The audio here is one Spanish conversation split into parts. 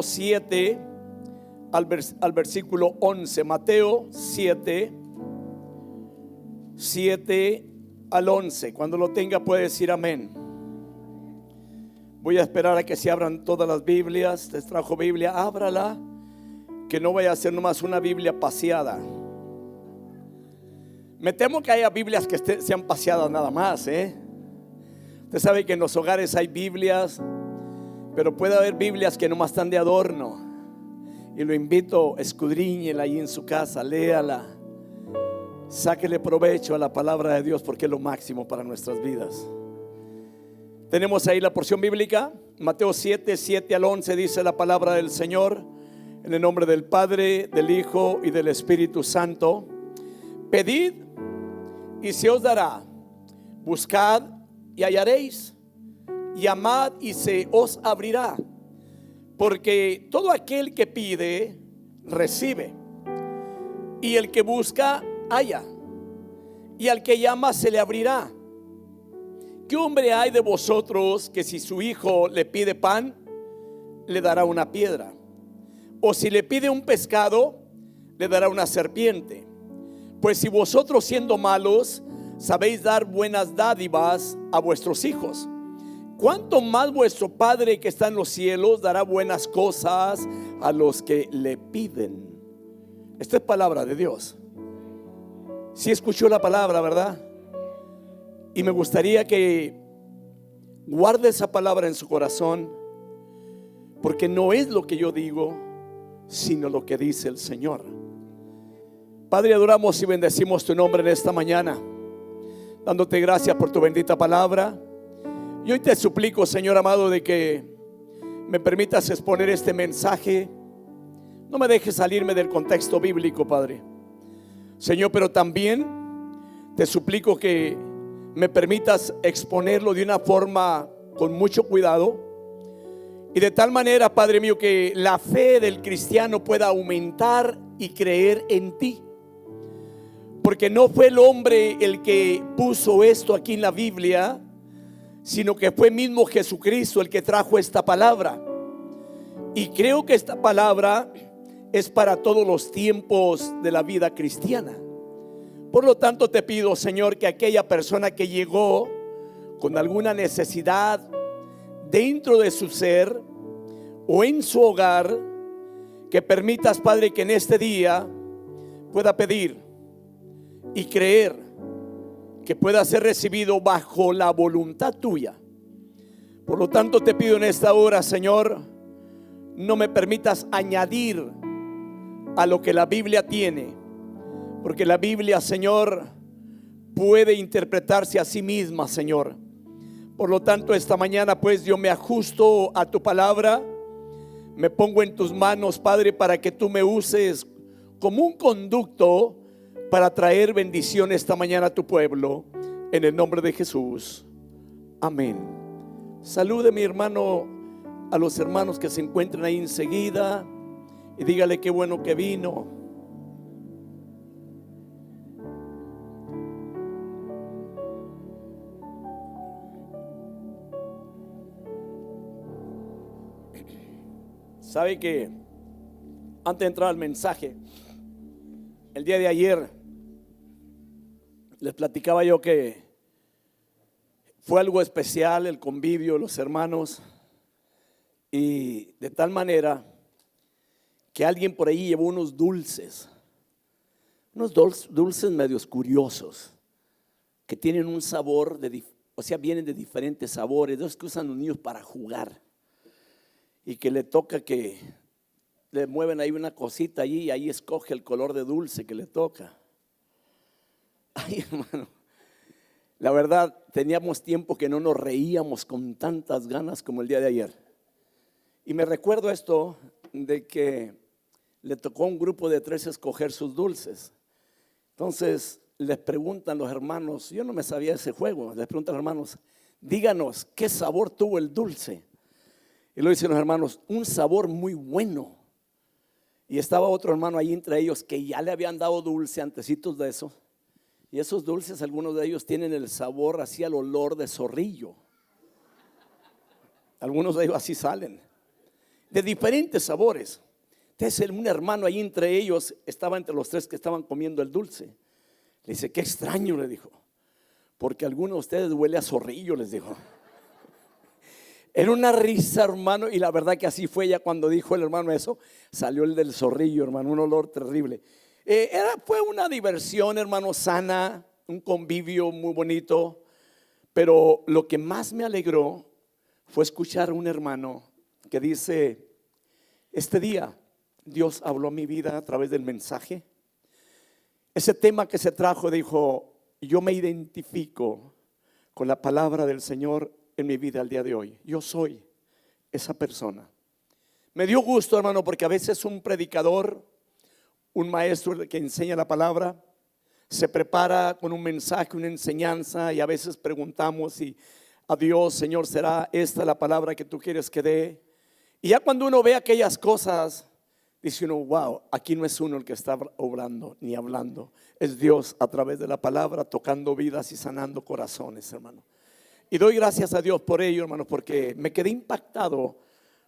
7 al versículo 11. Mateo 7, 7 al 11. Cuando lo tenga puede decir amén. Voy a esperar a que se abran todas las Biblias. Les trajo Biblia, ábrala, que no vaya a ser nomás una Biblia paseada. Me temo que haya Biblias que sean paseadas nada más, Usted sabe que en los hogares hay Biblias, pero puede haber Biblias que nomás están de adorno. Y lo invito, escudriñela ahí en su casa, léala, sáquele provecho a la palabra de Dios, porque es lo máximo para nuestras vidas. Tenemos ahí la porción bíblica, Mateo 7, 7 al 11, dice la palabra del Señor. En el nombre del Padre, del Hijo y del Espíritu Santo. Pedid y se os dará, buscad y hallaréis, llamad y se os abrirá, porque todo aquel que pide, recibe, y el que busca, halla, y al que llama se le abrirá. ¿Qué hombre hay de vosotros que si su hijo le pide pan, le dará una piedra? O si le pide un pescado, le dará una serpiente? Pues si vosotros, siendo malos, sabéis dar buenas dádivas a vuestros hijos, ¿cuánto más vuestro Padre que está en los cielos dará buenas cosas a los que le piden? Esta es palabra de Dios. Si escuchó la palabra, ¿verdad? Y me gustaría que guarde esa palabra en su corazón, porque no es lo que yo digo, sino lo que dice el Señor. Padre, adoramos y bendecimos tu nombre en esta mañana, dándote gracias por tu bendita palabra. Y hoy te suplico, Señor amado, de que me permitas exponer este mensaje. No me dejes salirme del contexto bíblico, Padre, Señor, pero también te suplico que me permitas exponerlo de una forma con mucho cuidado, y de tal manera, Padre mío, que la fe del cristiano pueda aumentar y creer en ti. Porque no fue el hombre el que puso esto aquí en la Biblia, sino que fue mismo Jesucristo el que trajo esta palabra. Y creo que esta palabra es para todos los tiempos de la vida cristiana. Por lo tanto, te pido, Señor, que aquella persona que llegó con alguna necesidad dentro de su ser o en su hogar, que permitas, Padre, que en este día pueda pedir y creer que pueda ser recibido bajo la voluntad tuya. Por lo tanto, te pido en esta hora, Señor, no me permitas añadir a lo que la Biblia tiene, porque la Biblia, Señor, puede interpretarse a sí misma, Señor. Por lo tanto, esta mañana pues yo me ajusto a tu palabra, me pongo en tus manos, Padre, para que tú me uses como un conducto para traer bendición esta mañana a tu pueblo, en el nombre de Jesús, amén. Salude, mi hermano, a los hermanos que se encuentran ahí enseguida, y dígale qué bueno que vino. Sabe que antes de entrar al mensaje, el día de ayer les platicaba yo que fue algo especial el convivio de los hermanos, y de tal manera que alguien por ahí llevó unos dulces medios curiosos, que tienen un sabor vienen de diferentes sabores, de esos que usan los niños para jugar, y que le toca que le mueven ahí una cosita allí, y ahí escoge el color de dulce que le toca. Ay, hermano, la verdad, teníamos tiempo que no nos reíamos con tantas ganas como el día de ayer. Y me recuerdo esto de que le tocó a un grupo de 3 escoger sus dulces. Entonces les preguntan los hermanos, yo no me sabía ese juego, les preguntan los hermanos, díganos qué sabor tuvo el dulce. Y lo dicen los hermanos, un sabor muy bueno. Y estaba otro hermano ahí entre ellos que ya le habían dado dulce antecitos de eso. Y esos dulces, algunos de ellos tienen el sabor así al olor de zorrillo. Algunos de ellos así salen. de diferentes sabores. Entonces un hermano ahí entre ellos, estaba entre los tres que estaban comiendo el dulce. Le dice, qué extraño, le dijo, porque alguno de ustedes huele a zorrillo, les dijo. Era una risa, hermano, y la verdad que así fue. Ya cuando dijo el hermano eso, salió el del zorrillo, hermano, un olor terrible. Fue una diversión, hermano, sana, un convivio muy bonito. Pero lo que más me alegró fue escuchar a un hermano que dice, este día Dios habló a mi vida a través del mensaje. Ese tema que se trajo, dijo, yo me identifico con la palabra del Señor en mi vida al día de hoy. Yo soy esa persona. Me dio gusto, hermano, porque a veces un predicador, un maestro que enseña la palabra, se prepara con un mensaje, una enseñanza, y a veces preguntamos y a Dios, Señor, ¿será esta la palabra que tú quieres que dé? Y ya cuando uno ve aquellas cosas, dice uno, wow, aquí no es uno el que está obrando ni hablando, es Dios a través de la palabra tocando vidas y sanando corazones, hermano. Y doy gracias a Dios por ello, hermano, porque me quedé impactado,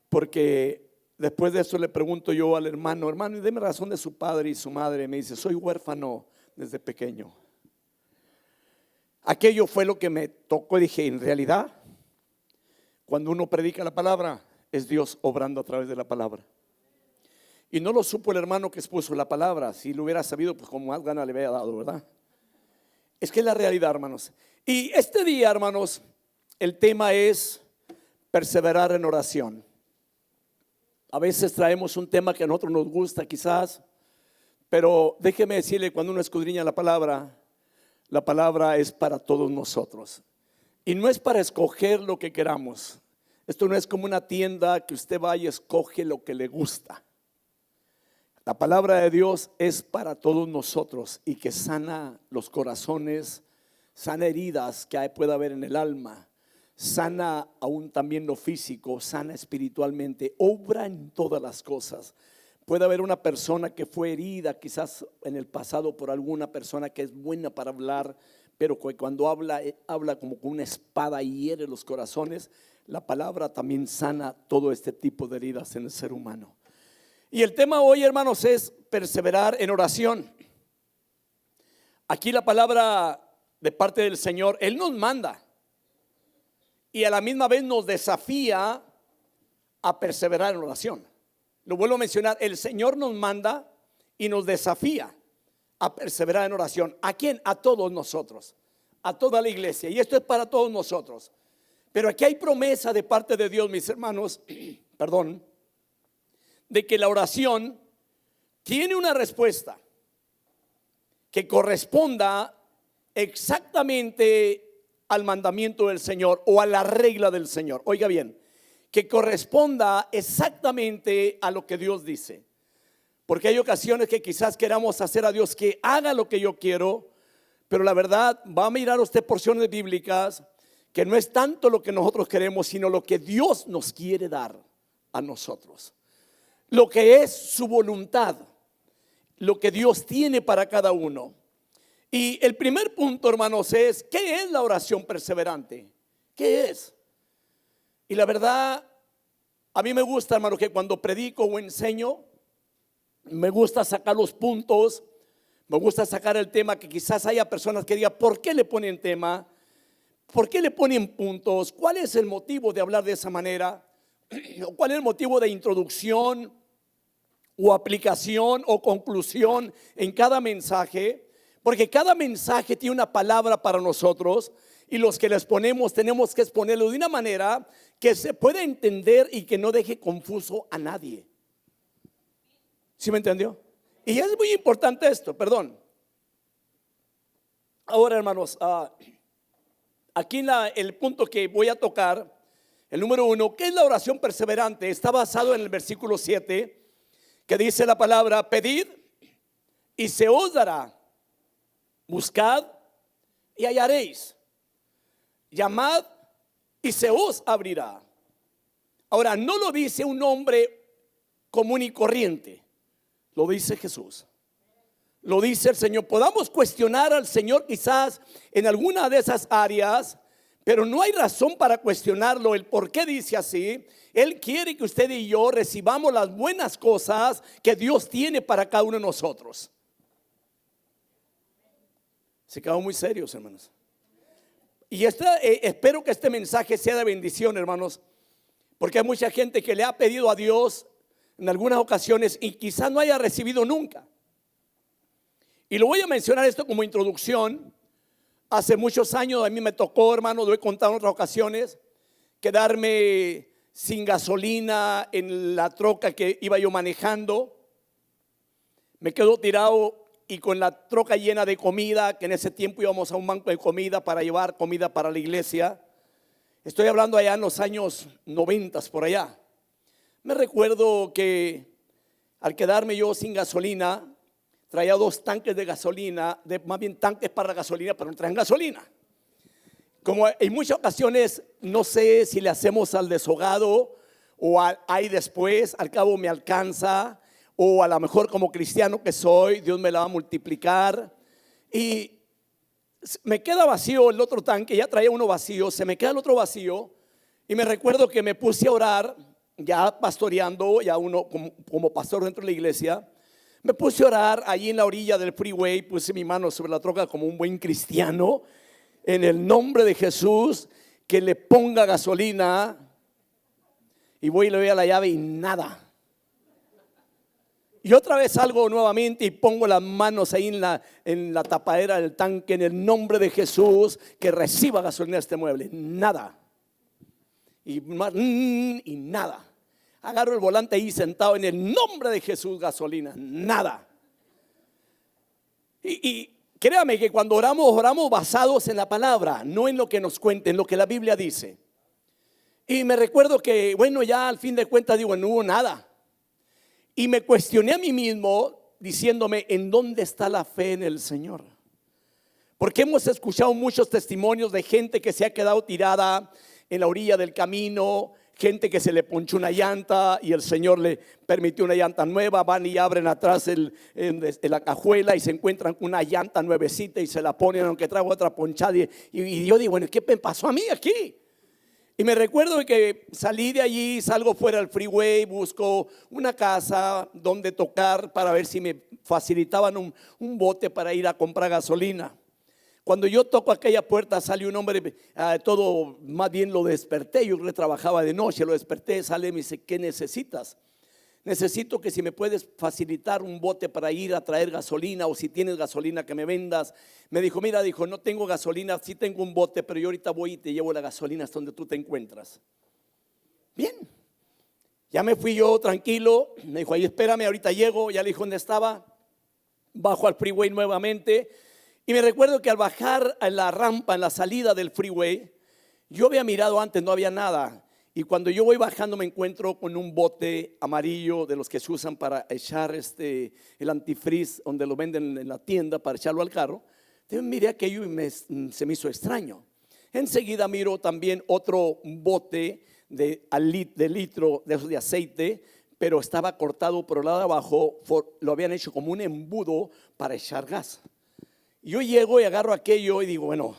porque después de eso le pregunto yo al hermano, y deme razón de su padre y su madre. Me dice, soy huérfano desde pequeño. Aquello fue lo que me tocó y dije, en realidad, cuando uno predica la palabra, es Dios obrando a través de la palabra. Y no lo supo el hermano que expuso la palabra. Si lo hubiera sabido, pues como más gana le había dado, ¿verdad? Es que es la realidad, hermanos. Y este día, hermanos, el tema es perseverar en oración. A veces traemos un tema que a nosotros nos gusta quizás, pero déjeme decirle, cuando uno escudriña la palabra es para todos nosotros. Y no es para escoger lo que queramos. Esto no es como una tienda que usted va y escoge lo que le gusta. La palabra de Dios es para todos nosotros y que sana los corazones, sana heridas que pueda haber en el alma, sana aún también lo físico, sana espiritualmente, obra en todas las cosas. Puede haber una persona que fue herida quizás en el pasado por alguna persona que es buena para hablar, pero cuando habla como con una espada y hiere los corazones. La palabra también sana todo este tipo de heridas en el ser humano. Y el tema hoy, hermanos, es perseverar en oración. Aquí la palabra de parte del Señor, Él nos manda y a la misma vez nos desafía a perseverar en oración. Lo vuelvo a mencionar, el Señor nos manda y nos desafía a perseverar en oración. ¿A quién? A todos nosotros, a toda la iglesia. Y esto es para todos nosotros. Pero aquí hay promesa de parte de Dios, mis hermanos, perdón, de que la oración tiene una respuesta que corresponda exactamente al mandamiento del Señor o a la regla del Señor. Oiga bien, que corresponda exactamente a lo que Dios dice. Porque hay ocasiones que quizás queramos hacer a Dios que haga lo que yo quiero, pero la verdad, va a mirar usted porciones bíblicas que no es tanto lo que nosotros queremos, sino lo que Dios nos quiere dar a nosotros. Lo que es su voluntad, lo que Dios tiene para cada uno. Y el primer punto, hermanos, es ¿qué es la oración perseverante? ¿Qué es? Y la verdad, a mí me gusta, hermano, que cuando predico o enseño, me gusta sacar los puntos, me gusta sacar el tema, que quizás haya personas que digan, ¿por qué le ponen tema? ¿Por qué le ponen puntos? ¿Cuál es el motivo de hablar de esa manera? ¿Cuál es el motivo de introducción o aplicación o conclusión en cada mensaje? Porque cada mensaje tiene una palabra para nosotros y los que les ponemos tenemos que exponerlo de una manera que se pueda entender y que no deje confuso a nadie. ¿Sí me entendió? Y es muy importante esto, perdón. Ahora, hermanos, aquí el punto que voy a tocar, el número 1, ¿qué es la oración perseverante? Está basado en el versículo 7, que dice la palabra, pedid y se os dará, buscad y hallaréis, llamad y se os abrirá. Ahora, no lo dice un hombre común y corriente, lo dice Jesús. Lo dice el Señor. Podamos cuestionar al Señor quizás en alguna de esas áreas, Pero no hay razón para cuestionarlo, el por qué dice así. Él quiere que usted y yo recibamos las buenas cosas que Dios tiene para cada uno de nosotros. Se quedó muy serios, hermanos. Y espero que este mensaje sea de bendición, hermanos, porque hay mucha gente que le ha pedido a Dios en algunas ocasiones y quizás no haya recibido nunca. Y lo voy a mencionar esto como introducción. Hace muchos años a mí me tocó, hermano, lo he contado en otras ocasiones, quedarme sin gasolina en la troca que iba yo manejando. Me quedo tirado y con la troca llena de comida, que en ese tiempo íbamos a un banco de comida para llevar comida para la iglesia. Estoy hablando allá en los años 90 por allá. Me recuerdo que al quedarme yo sin gasolina, traía 2 tanques de gasolina, más bien tanques para la gasolina, pero no traían gasolina. Como en muchas ocasiones, no sé si le hacemos al deshogado o ahí después, al cabo me alcanza, o a lo mejor como cristiano que soy, Dios me la va a multiplicar. Y me queda vacío el otro tanque, ya traía uno vacío, se me queda el otro vacío. Y me recuerdo que me puse a orar, ya pastoreando, ya uno como pastor dentro de la iglesia. Me puse a orar allí en la orilla del freeway, puse mi mano sobre la troca como un buen cristiano. En el nombre de Jesús, que le ponga gasolina. Y voy y le doy a la llave y nada. Y otra vez salgo nuevamente y pongo las manos ahí en la tapadera del tanque. En el nombre de Jesús, que reciba gasolina este mueble. Nada. Y nada. Agarro el volante ahí sentado, en el nombre de Jesús, gasolina, nada. Y créame que cuando oramos basados en la palabra, no en lo que nos cuenten, en lo que la Biblia dice. Y me recuerdo que, bueno, ya al fin de cuentas digo, no hubo nada. Y me cuestioné a mí mismo diciéndome, ¿en dónde está la fe en el Señor? Porque hemos escuchado muchos testimonios de gente que se ha quedado tirada en la orilla del camino, gente que se le ponchó una llanta y el Señor le permitió una llanta nueva. Van y abren atrás la cajuela y se encuentran con una llanta nuevecita y se la ponen aunque traiga otra ponchada. Y yo digo, bueno, ¿qué me pasó a mí aquí? Y me recuerdo que salí de allí, salgo fuera del freeway, busco una casa donde tocar para ver si me facilitaban un bote para ir a comprar gasolina. Cuando yo toco aquella puerta, sale un hombre, todo más bien lo desperté. Yo trabajaba de noche, lo desperté, sale y me dice, ¿qué necesitas? Necesito que si me puedes facilitar un bote para ir a traer gasolina, o si tienes gasolina que me vendas. Me dijo, mira, no tengo gasolina, sí tengo un bote, pero yo ahorita voy y te llevo la gasolina hasta donde tú te encuentras. Bien, ya me fui yo tranquilo. Me dijo, ahí espérame, ahorita llego. Ya le dijo dónde estaba. Bajo al freeway nuevamente. Y me recuerdo que al bajar a la rampa, en la salida del freeway, yo había mirado antes, no había nada. Y cuando yo voy bajando me encuentro con un bote amarillo de los que se usan para echar el antifreeze, donde lo venden en la tienda para echarlo al carro. Entonces miré aquello y se me hizo extraño. Enseguida miro también otro bote de litro de esos de aceite, pero estaba cortado por el lado de abajo, lo habían hecho como un embudo para echar gas. Yo llego y agarro aquello y digo, bueno,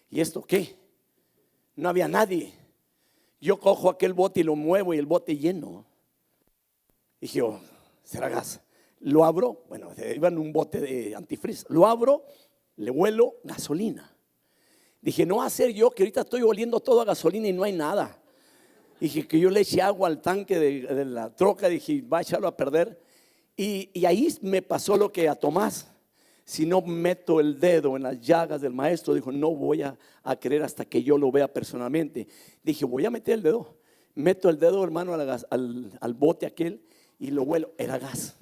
¿y esto qué? No había nadie. Yo cojo aquel bote y lo muevo y el bote lleno. Y dije, oh, ¿será gas? Lo abro, bueno, iba en un bote de antifreeze. Lo abro, le huelo gasolina. Dije, no va a ser yo que ahorita estoy oliendo todo a gasolina y no hay nada. Dije que yo le eché agua al tanque de la troca. Dije, va a echarlo a perder. Y ahí me pasó lo que a Tomás. Si no meto el dedo en las llagas del maestro, dijo, no voy a creer hasta que yo lo vea personalmente. Dije, voy a meter el dedo. Meto el dedo, hermano, al bote aquel y lo huelo. Era gas.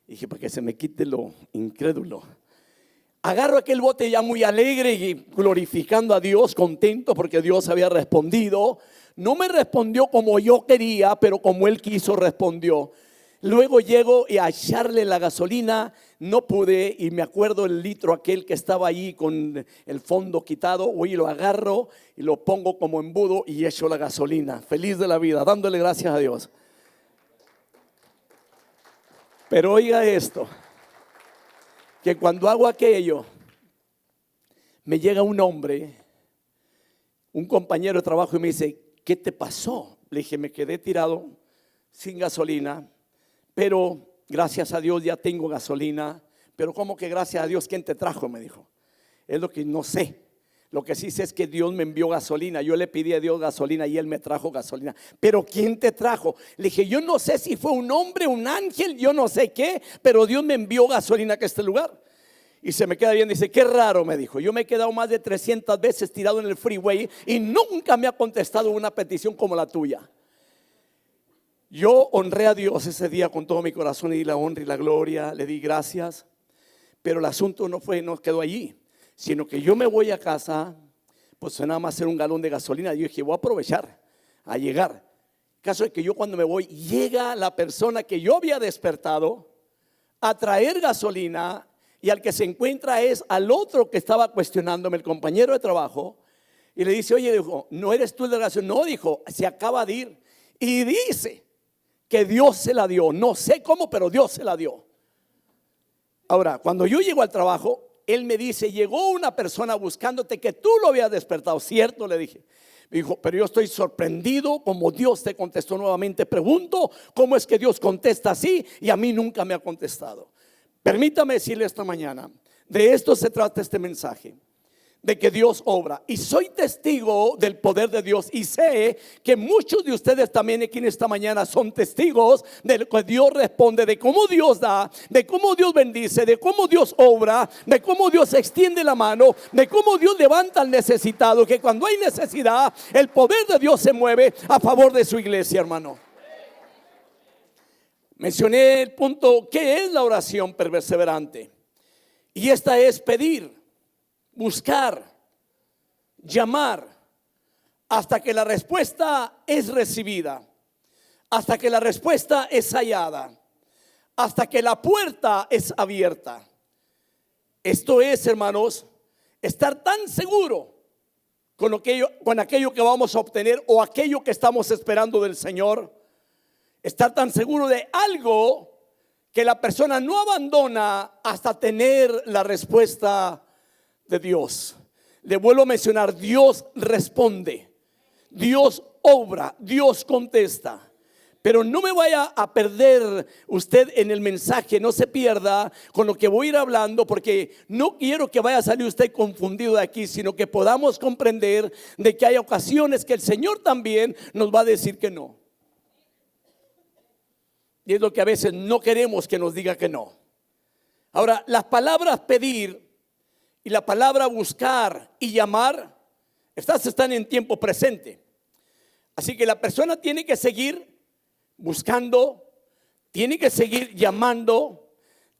Dije, para que se me quite lo incrédulo. Agarro aquel bote ya muy alegre y glorificando a Dios, contento porque Dios había respondido. No me respondió como yo quería, pero como Él quiso respondió. Luego llego y a echarle la gasolina, no pude, y me acuerdo el litro aquel que estaba ahí con el fondo quitado. Hoy lo agarro y lo pongo como embudo y echo la gasolina, feliz de la vida, dándole gracias a Dios. Pero oiga esto, que cuando hago aquello, me llega un hombre un compañero de trabajo y me dice, ¿qué te pasó? Le dije, me quedé tirado sin gasolina, pero gracias a Dios ya tengo gasolina. Pero ¿cómo que gracias a Dios? ¿Quién te trajo? Me dijo. Es lo que no sé. Lo que sí sé es que Dios me envió gasolina. Yo le pedí a Dios gasolina y Él me trajo gasolina. Pero ¿quién te trajo? Le dije, yo no sé si fue un hombre, un ángel, yo no sé qué, pero Dios me envió gasolina a este lugar. Y se me queda bien, dice, qué raro, me dijo. Yo me he quedado más de 300 veces tirado en el freeway y nunca me ha contestado una petición como la tuya. Yo honré a Dios ese día con todo mi corazón y di la honra y la gloria, le di gracias. Pero el asunto no quedó allí, sino que yo me voy a casa, pues nada más hacer un galón de gasolina. Yo dije, voy a aprovechar a llegar. Caso de que yo cuando me voy, llega la persona que yo había despertado a traer gasolina, y al que se encuentra es al otro que estaba cuestionándome, el compañero de trabajo, y le dice, oye, dijo, ¿no eres tú el de la gasolina? No, dijo, se acaba de ir. Y dice que Dios se la dio, no sé cómo, pero Dios se la dio. Ahora, cuando yo llego al trabajo, él me dice, llegó una persona buscándote que tú lo habías despertado, ¿cierto? Le dije. Me dijo, pero yo estoy sorprendido como Dios te contestó nuevamente. Pregunto, ¿cómo es que Dios contesta así? Y a mí nunca me ha contestado. Permítame decirle esta mañana, de esto se trata este mensaje, de que Dios obra. Y soy testigo del poder de Dios. Y sé que muchos de ustedes también aquí en esta mañana son testigos de lo que Dios responde, de cómo Dios da, de cómo Dios bendice, de cómo Dios obra, de cómo Dios extiende la mano, de cómo Dios levanta al necesitado. Que cuando hay necesidad, el poder de Dios se mueve a favor de su iglesia, hermano. Mencioné el punto, ¿qué es la oración perseverante? Y esta es pedir, buscar, llamar, hasta que la respuesta es recibida, hasta que la respuesta es hallada, hasta que la puerta es abierta. Esto es, hermanos, estar tan seguro con aquello que vamos a obtener o aquello que estamos esperando del Señor. Estar tan seguro de algo que la persona no abandona hasta tener la respuesta de Dios. Le vuelvo a mencionar, Dios responde, Dios obra, Dios contesta. Pero no me vaya a perder usted en el mensaje, no se pierda con lo que voy a ir hablando, porque no quiero que vaya a salir usted confundido de aquí, sino que podamos comprender de que hay ocasiones que el Señor también nos va a decir que no. Y es lo que a veces no queremos que nos diga que no. Ahora, las palabras pedir y la palabra buscar y llamar, estas están en tiempo presente. Así que la persona tiene que seguir buscando, tiene que seguir llamando,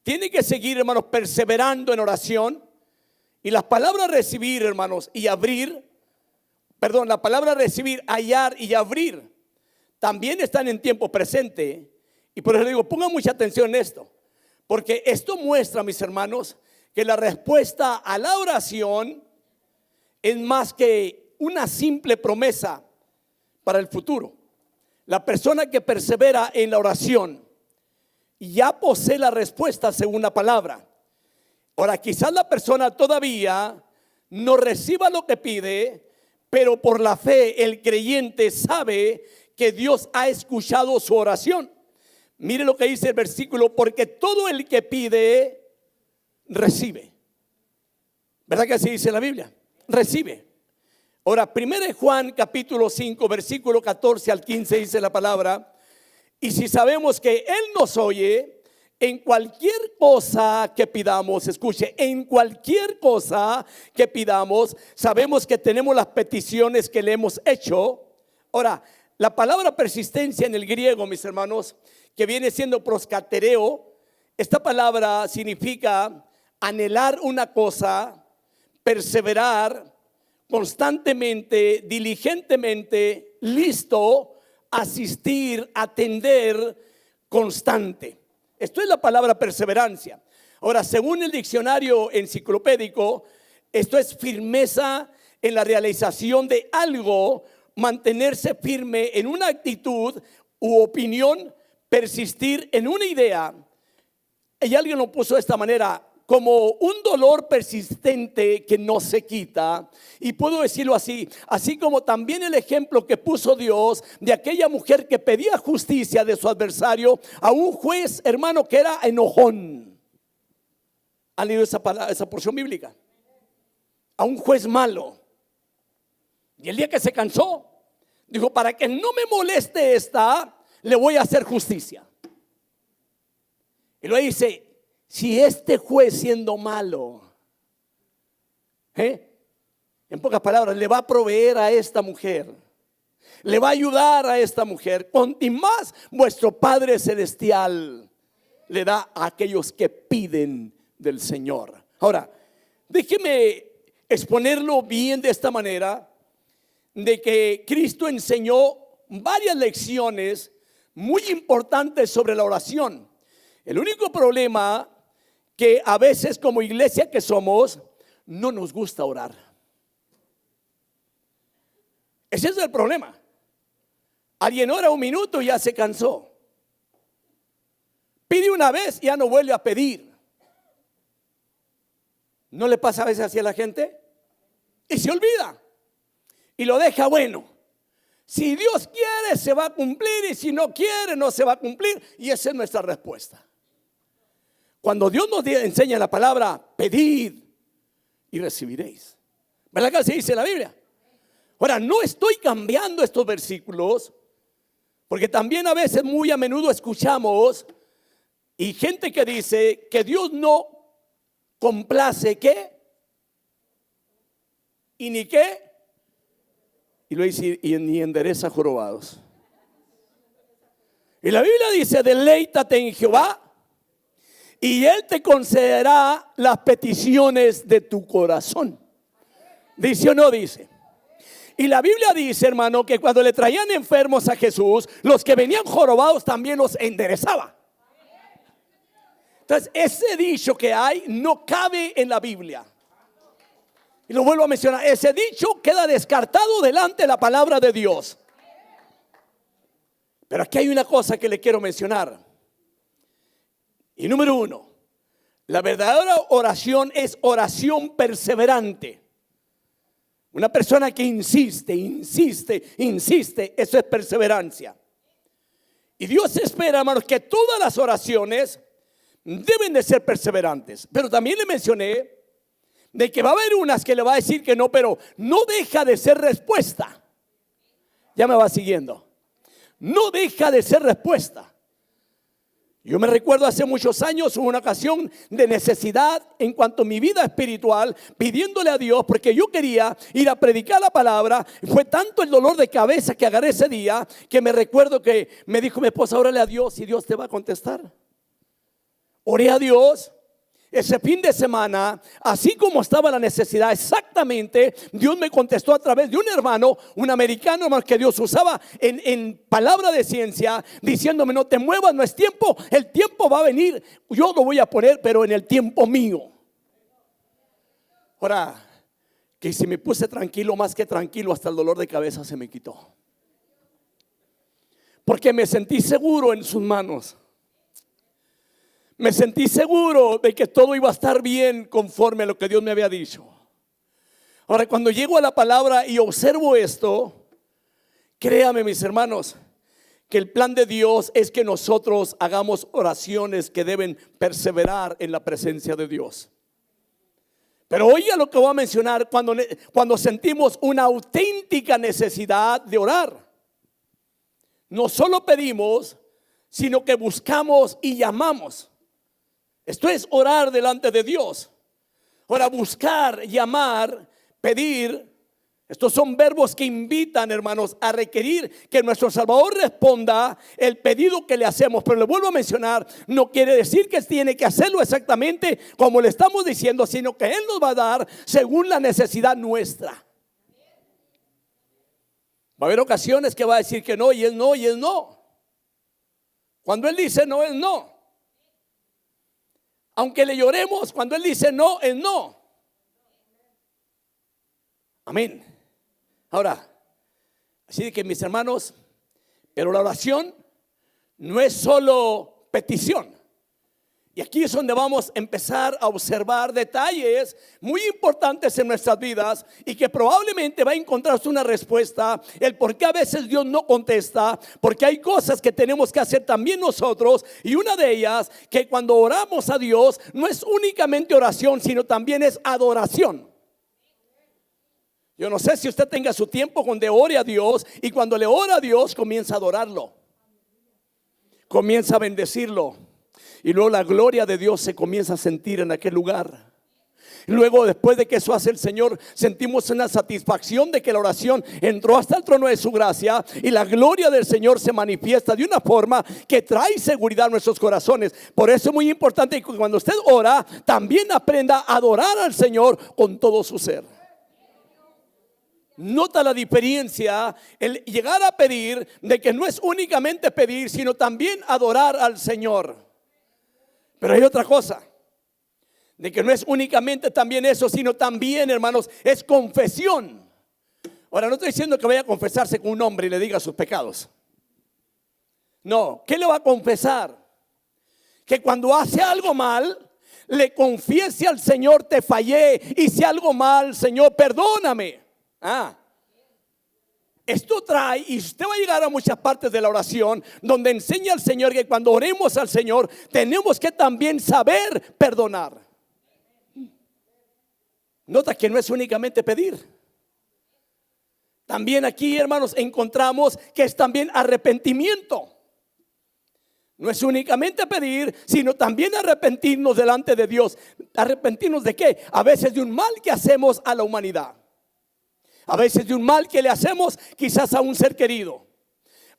tiene que seguir, hermanos, perseverando en oración. Y las palabras recibir, hermanos, y abrir, la palabra recibir, hallar y abrir, también están en tiempo presente. Y por eso le digo, pongan mucha atención en esto, porque esto muestra, mis hermanos, que la respuesta a la oración es más que una simple promesa para el futuro. La persona que persevera en la oración ya posee la respuesta según la palabra. Ahora, quizás la persona todavía no reciba lo que pide, pero por la fe el creyente sabe que Dios ha escuchado su oración. Mire lo que dice el versículo, porque todo el que pide, recibe. ¿Verdad que así dice la Biblia? Recibe. Ahora, 1 Juan capítulo 5, versículo 14 al 15 dice la palabra, y si sabemos que Él nos oye, en cualquier cosa que pidamos, escuche, en cualquier cosa que pidamos, sabemos que tenemos las peticiones que le hemos hecho. Ahora, la palabra persistencia en el griego, mis hermanos, que viene siendo proscatereo, esta palabra significa anhelar una cosa, perseverar constantemente, diligentemente, listo, asistir, atender, constante. Esto es la palabra perseverancia. Ahora, según el diccionario enciclopédico, esto es firmeza en la realización de algo, mantenerse firme en una actitud u opinión, persistir en una idea. Y alguien lo puso de esta manera, como un dolor persistente que no se quita. Y puedo decirlo así, así como también el ejemplo que puso Dios de aquella mujer que pedía justicia de su adversario a un juez, hermano, que era enojón. ¿Han leído esa porción bíblica? A un juez malo. Y el día que se cansó, dijo: para que no me moleste esta, le voy a hacer justicia. Y luego dice: si este juez, siendo malo, en pocas palabras, le va a proveer a esta mujer, le va a ayudar a esta mujer, y más vuestro Padre Celestial le da a aquellos que piden del Señor. Ahora, déjeme exponerlo bien de esta manera, de que Cristo enseñó varias lecciones muy importantes sobre la oración. El único problema que a veces, como iglesia que somos, no nos gusta orar. Ese es el problema. Alguien ora un minuto y ya se cansó. Pide una vez y ya no vuelve a pedir. ¿No le pasa a veces así a la gente? Y se olvida y lo deja. Bueno, si Dios quiere se va a cumplir, y si no quiere no se va a cumplir. Y esa es nuestra respuesta. Cuando Dios nos enseña la palabra: pedid y recibiréis, ¿verdad que así dice la Biblia? Ahora, no estoy cambiando estos versículos, porque también a veces, muy a menudo, escuchamos y gente que dice que Dios no complace ¿qué? Y ni qué. Y lo dice: y ni endereza jorobados. Y la Biblia dice: deleítate en Jehová y Él te concederá las peticiones de tu corazón. ¿Dice o no dice? Y la Biblia dice, hermano, que cuando le traían enfermos a Jesús, los que venían jorobados también los enderezaba. Entonces, ese dicho que hay no cabe en la Biblia. Y lo vuelvo a mencionar: ese dicho queda descartado delante de la palabra de Dios. Pero aquí hay una cosa que le quiero mencionar. Y número uno, la verdadera oración es oración perseverante. Una persona que insiste, eso es perseverancia. Y Dios espera, hermanos, que todas las oraciones deben de ser perseverantes. Pero también le mencioné de que va a haber unas que le va a decir que no, pero no deja de ser respuesta. Ya me va siguiendo. No deja de ser respuesta. Yo me recuerdo hace muchos años, hubo una ocasión de necesidad en cuanto a mi vida espiritual, pidiéndole a Dios, porque yo quería ir a predicar la palabra. Fue tanto el dolor de cabeza que agarré ese día, que me recuerdo que me dijo mi esposa: órale a Dios y Dios te va a contestar. Oré a Dios. Ese fin de semana, así como estaba la necesidad, exactamente, Dios me contestó a través de un hermano, un americano, hermano, que Dios usaba en palabra de ciencia, diciéndome: no te muevas, no es tiempo, el tiempo va a venir, yo lo voy a poner, pero en el tiempo mío. Ahora, que si me puse tranquilo, más que tranquilo, hasta el dolor de cabeza se me quitó, porque me sentí seguro en sus manos. Me sentí seguro de que todo iba a estar bien conforme a lo que Dios me había dicho. Ahora, cuando llego a la palabra y observo esto, créame, mis hermanos, que el plan de Dios es que nosotros hagamos oraciones que deben perseverar en la presencia de Dios. Pero oiga lo que voy a mencionar: cuando sentimos una auténtica necesidad de orar, no solo pedimos, sino que buscamos y llamamos. Esto es orar delante de Dios. Ahora, buscar, llamar, pedir, estos son verbos que invitan, hermanos, a requerir que nuestro Salvador responda el pedido que le hacemos. Pero le vuelvo a mencionar, no quiere decir que tiene que hacerlo exactamente como le estamos diciendo, sino que Él nos va a dar según la necesidad nuestra. Va a haber ocasiones que va a decir que no, y es no, y es no. Cuando Él dice no, es no. Aunque le lloremos, cuando Él dice no, es no. Amén. Ahora, así que, mis hermanos, pero la oración no es solo petición. Y aquí es donde vamos a empezar a observar detalles muy importantes en nuestras vidas y que probablemente va a encontrarse una respuesta, el por qué a veces Dios no contesta, porque hay cosas que tenemos que hacer también nosotros, y una de ellas, que cuando oramos a Dios no es únicamente oración, sino también es adoración. Yo no sé si usted tenga su tiempo donde ore a Dios, y cuando le ora a Dios comienza a adorarlo, comienza a bendecirlo. Y luego la gloria de Dios se comienza a sentir en aquel lugar. Luego, después de que eso hace el Señor, sentimos una satisfacción de que la oración entró hasta el trono de su gracia, y la gloria del Señor se manifiesta de una forma que trae seguridad a nuestros corazones. Por eso es muy importante que cuando usted ora, también aprenda a adorar al Señor con todo su ser. Nota la diferencia, el llegar a pedir, de que no es únicamente pedir, sino también adorar al Señor. Pero hay otra cosa, de que no es únicamente también eso, sino también, hermanos, es confesión. Ahora, no estoy diciendo que vaya a confesarse con un hombre y le diga sus pecados. No, ¿qué le va a confesar? Que cuando hace algo mal, le confiese al Señor: te fallé, hice algo mal, Señor, perdóname. Esto trae, y usted va a llegar a muchas partes de la oración donde enseña al Señor que cuando oremos al Señor tenemos que también saber perdonar. Nota que no es únicamente pedir. También aquí, hermanos, encontramos que es también arrepentimiento. No es únicamente pedir, sino también arrepentirnos delante de Dios. ¿Arrepentirnos de qué? A veces de un mal que hacemos a la humanidad. A veces de un mal que le hacemos quizás a un ser querido,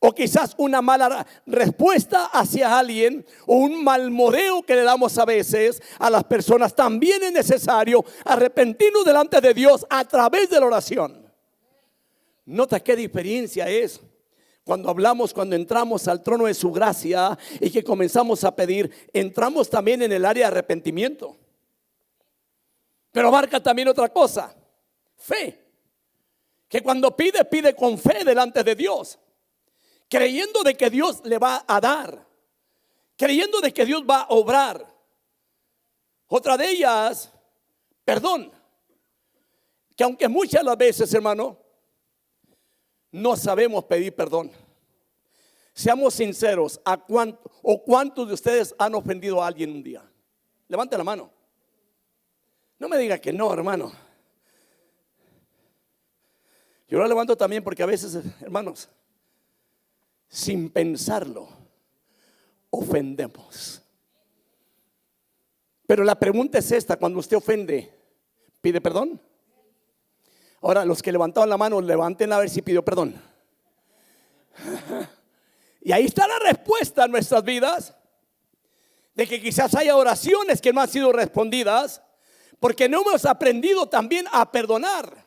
o quizás una mala respuesta hacia alguien, o un mal modelo que le damos a veces a las personas. También es necesario arrepentirnos delante de Dios a través de la oración. Nota qué diferencia es cuando hablamos, cuando entramos al trono de su gracia y que comenzamos a pedir. Entramos también en el área de arrepentimiento, pero abarca también otra cosa: fe. Que cuando pide, pide con fe delante de Dios, creyendo de que Dios le va a dar, creyendo de que Dios va a obrar. Otra de ellas, perdón. Que aunque muchas las veces, hermano, no sabemos pedir perdón. Seamos sinceros, ¿cuántos de ustedes han ofendido a alguien un día? Levante la mano. No me diga que no, hermano. Yo lo levanto también porque a veces, hermanos, sin pensarlo, ofendemos. Pero la pregunta es esta: cuando usted ofende, ¿pide perdón? Ahora, los que levantaban la mano, levanten a ver si pidió perdón. Y ahí está la respuesta a nuestras vidas, de que quizás haya oraciones que no han sido respondidas porque no hemos aprendido también a perdonar.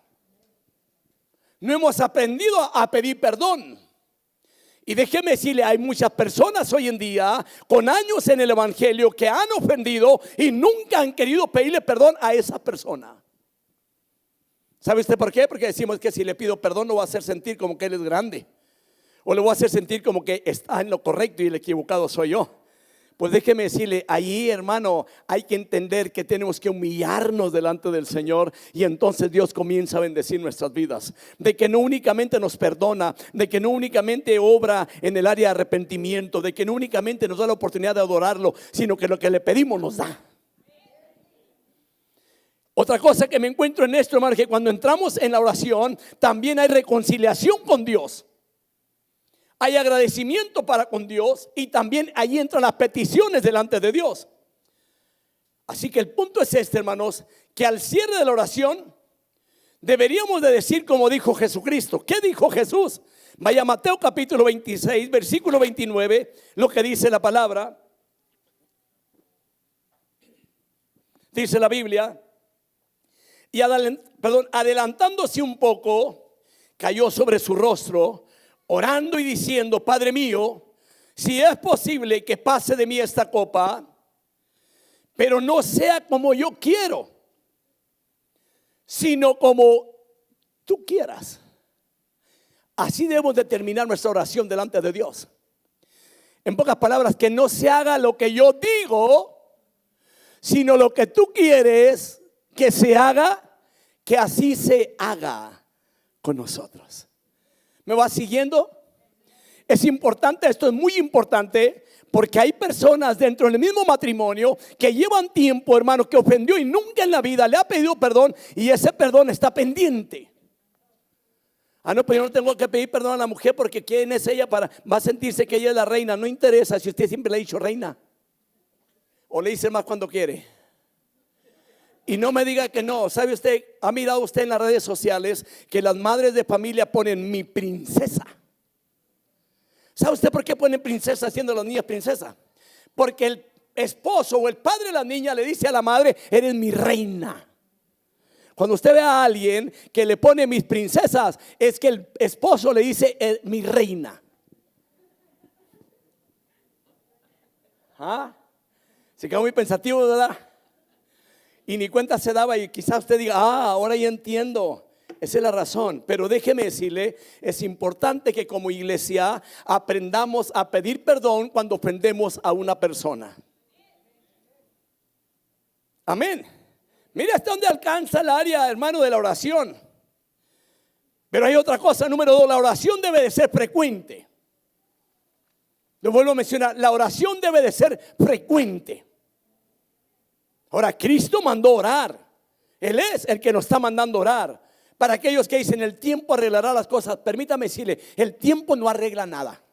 No hemos aprendido a pedir perdón. Y déjeme decirle, hay muchas personas hoy en día con años en el evangelio que han ofendido y nunca han querido pedirle perdón a esa persona. ¿Sabe usted por qué? Porque decimos que si le pido perdón lo voy a hacer sentir como que él es grande, o le voy a hacer sentir como que está en lo correcto y el equivocado soy yo. Pues déjeme decirle, ahí, hermano, hay que entender que tenemos que humillarnos delante del Señor, y entonces Dios comienza a bendecir nuestras vidas. De que no únicamente nos perdona, de que no únicamente obra en el área de arrepentimiento, de que no únicamente nos da la oportunidad de adorarlo, sino que lo que le pedimos nos da. Otra cosa que me encuentro en esto, hermano, que cuando entramos en la oración también hay reconciliación con Dios. Hay agradecimiento para con Dios, y también ahí entran las peticiones delante de Dios. Así que el punto es este, hermanos, que al cierre de la oración deberíamos de decir como dijo Jesucristo. ¿Qué dijo Jesús? Vaya a Mateo capítulo 26, versículo 29, lo que dice la palabra. Dice la Biblia: y adelantándose un poco, cayó sobre su rostro, orando y diciendo: Padre mío, si es posible que pase de mí esta copa, pero no sea como yo quiero, sino como tú quieras. Así debemos de terminar nuestra oración delante de Dios. En pocas palabras, que no se haga lo que yo digo, sino lo que tú quieres que se haga, que así se haga con nosotros. ¿Me va siguiendo? Es importante, esto es muy importante, porque hay personas dentro del mismo matrimonio que llevan tiempo, hermano, que ofendió y nunca en la vida le ha pedido perdón, y ese perdón está pendiente. Ah, no, pero yo no tengo que pedir perdón a la mujer porque quién es ella para, va a sentirse que ella es la reina. No interesa si usted siempre le ha dicho reina, o le dice más cuando quiere. Y no me diga que no. ¿Sabe usted? ¿Ha mirado usted en las redes sociales que las madres de familia ponen mi princesa? ¿Sabe usted por qué ponen princesa haciendo a las niñas princesa? Porque el esposo o el padre de la niña le dice a la madre: eres mi reina. Cuando usted ve a alguien que le pone mis princesas, es que el esposo le dice mi reina. ¿Ah? Se quedó muy pensativo, ¿verdad? Y ni cuenta se daba, y quizás usted diga: ahora ya entiendo. Esa es la razón. Pero déjeme decirle, es importante que como iglesia aprendamos a pedir perdón cuando ofendemos a una persona. Amén. Mira hasta dónde alcanza el área, hermano, de la oración. Pero hay otra cosa, número 2, la oración debe de ser frecuente. Lo vuelvo a mencionar, la oración debe de ser frecuente. Ahora, Cristo mandó orar. Él es el que nos está mandando orar. Para aquellos que dicen: el tiempo arreglará las cosas, permítame decirle, el tiempo no arregla nada.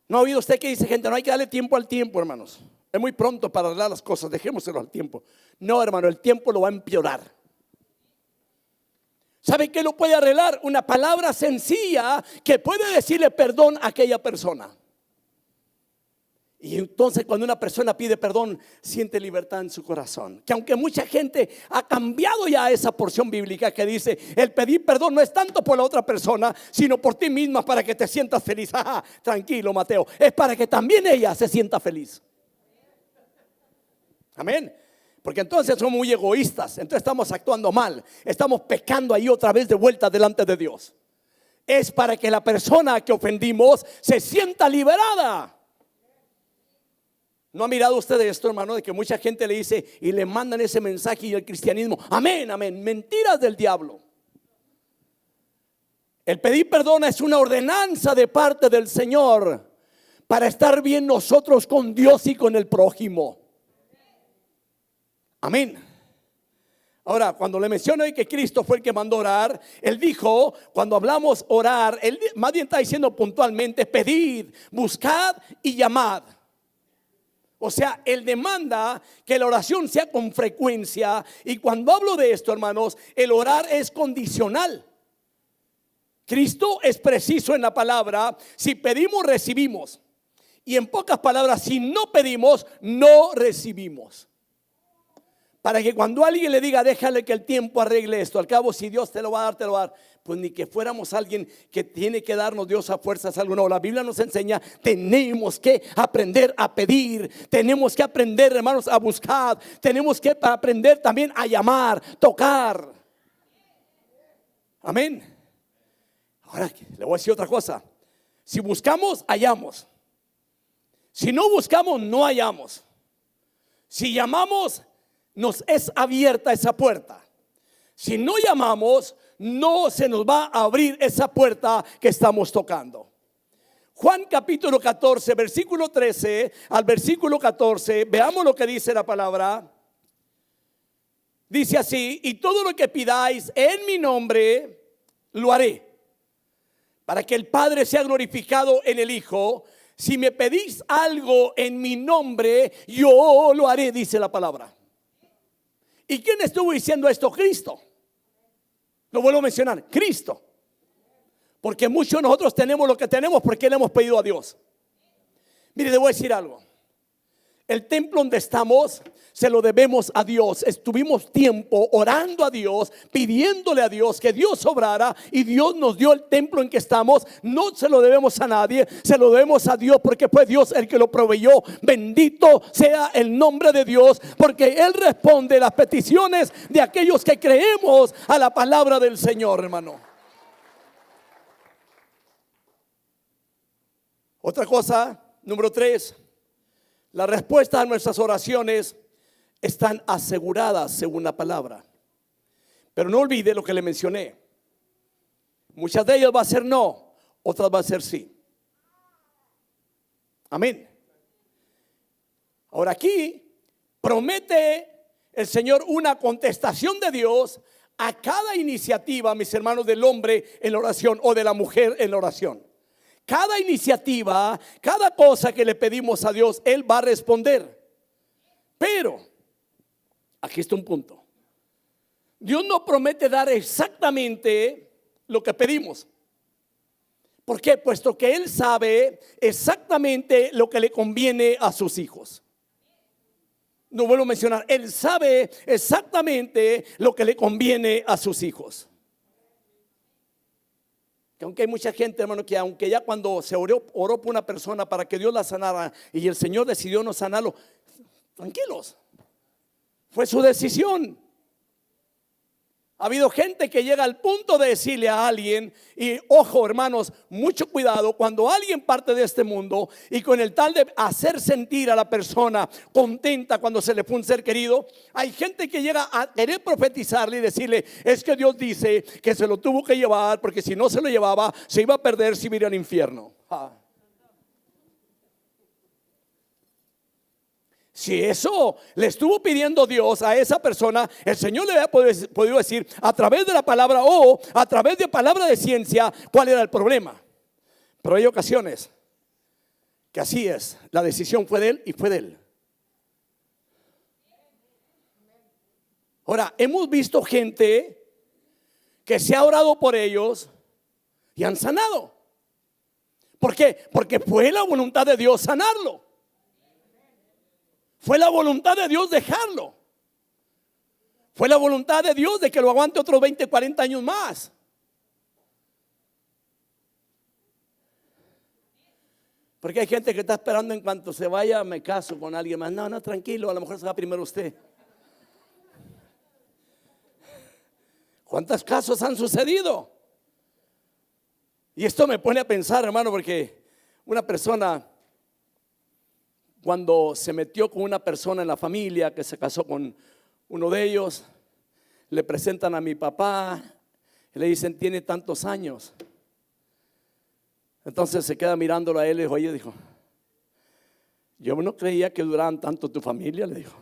¿No ha oído usted que dice gente: no hay que darle tiempo al tiempo, hermanos? Es muy pronto para arreglar las cosas, dejémoselo al tiempo. No, hermano, el tiempo lo va a empeorar. ¿Sabe qué lo puede arreglar? Una palabra sencilla que puede decirle perdón a aquella persona. Y entonces cuando una persona pide perdón, siente libertad en su corazón. Que aunque mucha gente ha cambiado ya esa porción bíblica que dice: el pedir perdón no es tanto por la otra persona, sino por ti misma, para que te sientas feliz. Tranquilo, Mateo, es para que también ella se sienta feliz. Amén. Porque entonces somos muy egoístas, entonces estamos actuando mal, estamos pecando ahí otra vez de vuelta delante de Dios. Es para que la persona que ofendimos se sienta liberada. ¿No ha mirado usted esto, hermano? De que mucha gente le dice y le mandan ese mensaje, y el cristianismo: amén, amén, mentiras del diablo. El pedir perdón es una ordenanza de parte del Señor para estar bien nosotros con Dios y con el prójimo. Amén. Ahora, cuando le menciono que Cristo fue el que mandó orar, Él dijo, cuando hablamos orar, Él más bien está diciendo puntualmente: pedid, buscad y llamad. O sea, Él demanda que la oración sea con frecuencia. Y cuando hablo de esto, hermanos, el orar es condicional. Cristo es preciso en la palabra: si pedimos, recibimos. Y en pocas palabras, si no pedimos, no recibimos. Para que cuando alguien le diga: déjale que el tiempo arregle esto, al cabo si Dios te lo va a dar, te lo va a dar. Pues ni que fuéramos alguien que tiene que darnos Dios a fuerzas algo. No, la Biblia nos enseña: tenemos que aprender a pedir, tenemos que aprender, hermanos, a buscar, tenemos que aprender también a llamar, tocar. Amén. Ahora le voy a decir otra cosa: si buscamos, hallamos. Si no buscamos, no hallamos. Si llamamos, nos es abierta esa puerta. Si no llamamos, no se nos va a abrir esa puerta que estamos tocando. Juan capítulo 14, versículo 13 al versículo 14. Veamos lo que dice la palabra. Dice así: y todo lo que pidáis en mi nombre, lo haré, para que el Padre sea glorificado en el Hijo. Si me pedís algo en mi nombre, yo lo haré, dice la palabra. ¿Y quién estuvo diciendo esto? Cristo. Lo vuelvo a mencionar, Cristo. Porque muchos de nosotros tenemos lo que tenemos porque le hemos pedido a Dios. Mire, le voy a decir algo. El templo donde estamos se lo debemos a Dios. Estuvimos tiempo orando a Dios, pidiéndole a Dios que Dios obrara, y Dios nos dio el templo en que estamos. No se lo debemos a nadie, se lo debemos a Dios, porque fue Dios el que lo proveyó. Bendito sea el nombre de Dios, porque Él responde las peticiones de aquellos que creemos a la palabra del Señor, hermano. Otra cosa, número 3. Las respuestas a nuestras oraciones están aseguradas según la palabra. Pero no olvide lo que le mencioné. Muchas de ellas va a ser no, otras va a ser sí. Amén. Ahora aquí promete el Señor una contestación de Dios a cada iniciativa, mis hermanos, del hombre en la oración o de la mujer en la oración. Cada iniciativa, cada cosa que le pedimos a Dios, Él va a responder. Pero, aquí está un punto. Dios no promete dar exactamente lo que pedimos. ¿Por qué? Puesto que Él sabe exactamente lo que le conviene a sus hijos. No vuelvo a mencionar, Él sabe exactamente lo que le conviene a sus hijos. Que aunque hay mucha gente, hermano, que aunque ya cuando se oró por una persona para que Dios la sanara y el Señor decidió no sanarlo, tranquilos, fue su decisión. Ha habido gente que llega al punto de decirle a alguien, y ojo hermanos, mucho cuidado cuando alguien parte de este mundo y con el tal de hacer sentir a la persona contenta cuando se le fue un ser querido, hay gente que llega a querer profetizarle y decirle, es que Dios dice que se lo tuvo que llevar porque si no se lo llevaba se iba a perder, si iba al infierno. Si eso le estuvo pidiendo Dios a esa persona, el Señor le había podido decir a través de la palabra o a través de palabra de ciencia cuál era el problema. Pero hay ocasiones que así es, la decisión fue de Él y fue de Él. Ahora, hemos visto gente que se ha orado por ellos y han sanado. ¿Por qué? Porque fue la voluntad de Dios sanarlo. Fue la voluntad de Dios dejarlo. Fue la voluntad de Dios de que lo aguante otros 20, 40 años más. Porque hay gente que está esperando en cuanto se vaya me caso con alguien más. No, no, tranquilo, a lo mejor se va primero usted. ¿Cuántos casos han sucedido? Y esto me pone a pensar, hermano, porque una persona, cuando se metió con una persona en la familia que se casó con uno de ellos, le presentan a mi papá y le dicen, tiene tantos años. Entonces se queda mirándolo a él y dijo, oye, dijo, yo no creía que duraran tanto tu familia, le dijo.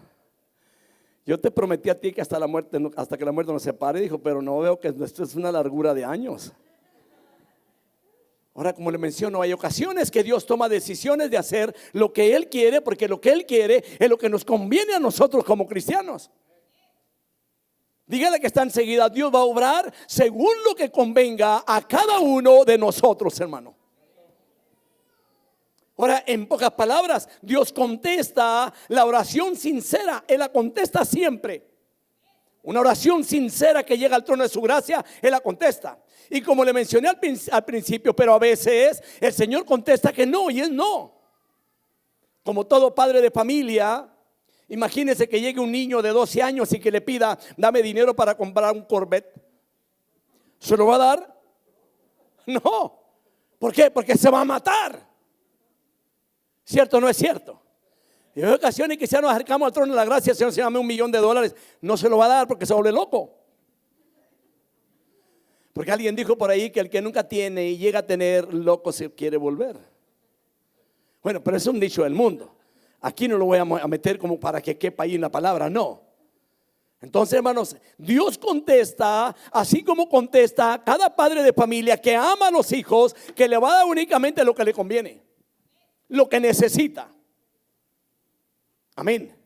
Yo te prometí a ti que hasta que la muerte nos separe, dijo, pero no veo que esto es una largura de años. Ahora, como le menciono, hay ocasiones que Dios toma decisiones de hacer lo que Él quiere, porque lo que Él quiere es lo que nos conviene a nosotros como cristianos. Dígale que está enseguida, Dios va a obrar según lo que convenga a cada uno de nosotros, hermano. Ahora, en pocas palabras, Dios contesta la oración sincera. Él la contesta siempre. Una oración sincera que llega al trono de su gracia, Él la contesta. Y como le mencioné al principio, pero a veces el Señor contesta que no, y es no. Como todo padre de familia, imagínese que llegue un niño de 12 años y que le pida, dame dinero para comprar un Corvette. ¿Se lo va a dar? No. ¿Por qué? Porque se va a matar. ¿Cierto o no es cierto? Y hay ocasiones que si nos acercamos al trono de la gracia, Señor, se llame $1,000,000, no se lo va a dar porque se vuelve loco. Porque alguien dijo por ahí que el que nunca tiene y llega a tener, loco se quiere volver. Bueno, pero es un dicho del mundo. Aquí no lo voy a meter como para que quepa ahí en la palabra, no. Entonces, hermanos, Dios contesta, así como contesta a cada padre de familia que ama a los hijos, que le va a dar únicamente lo que le conviene, lo que necesita. Amén.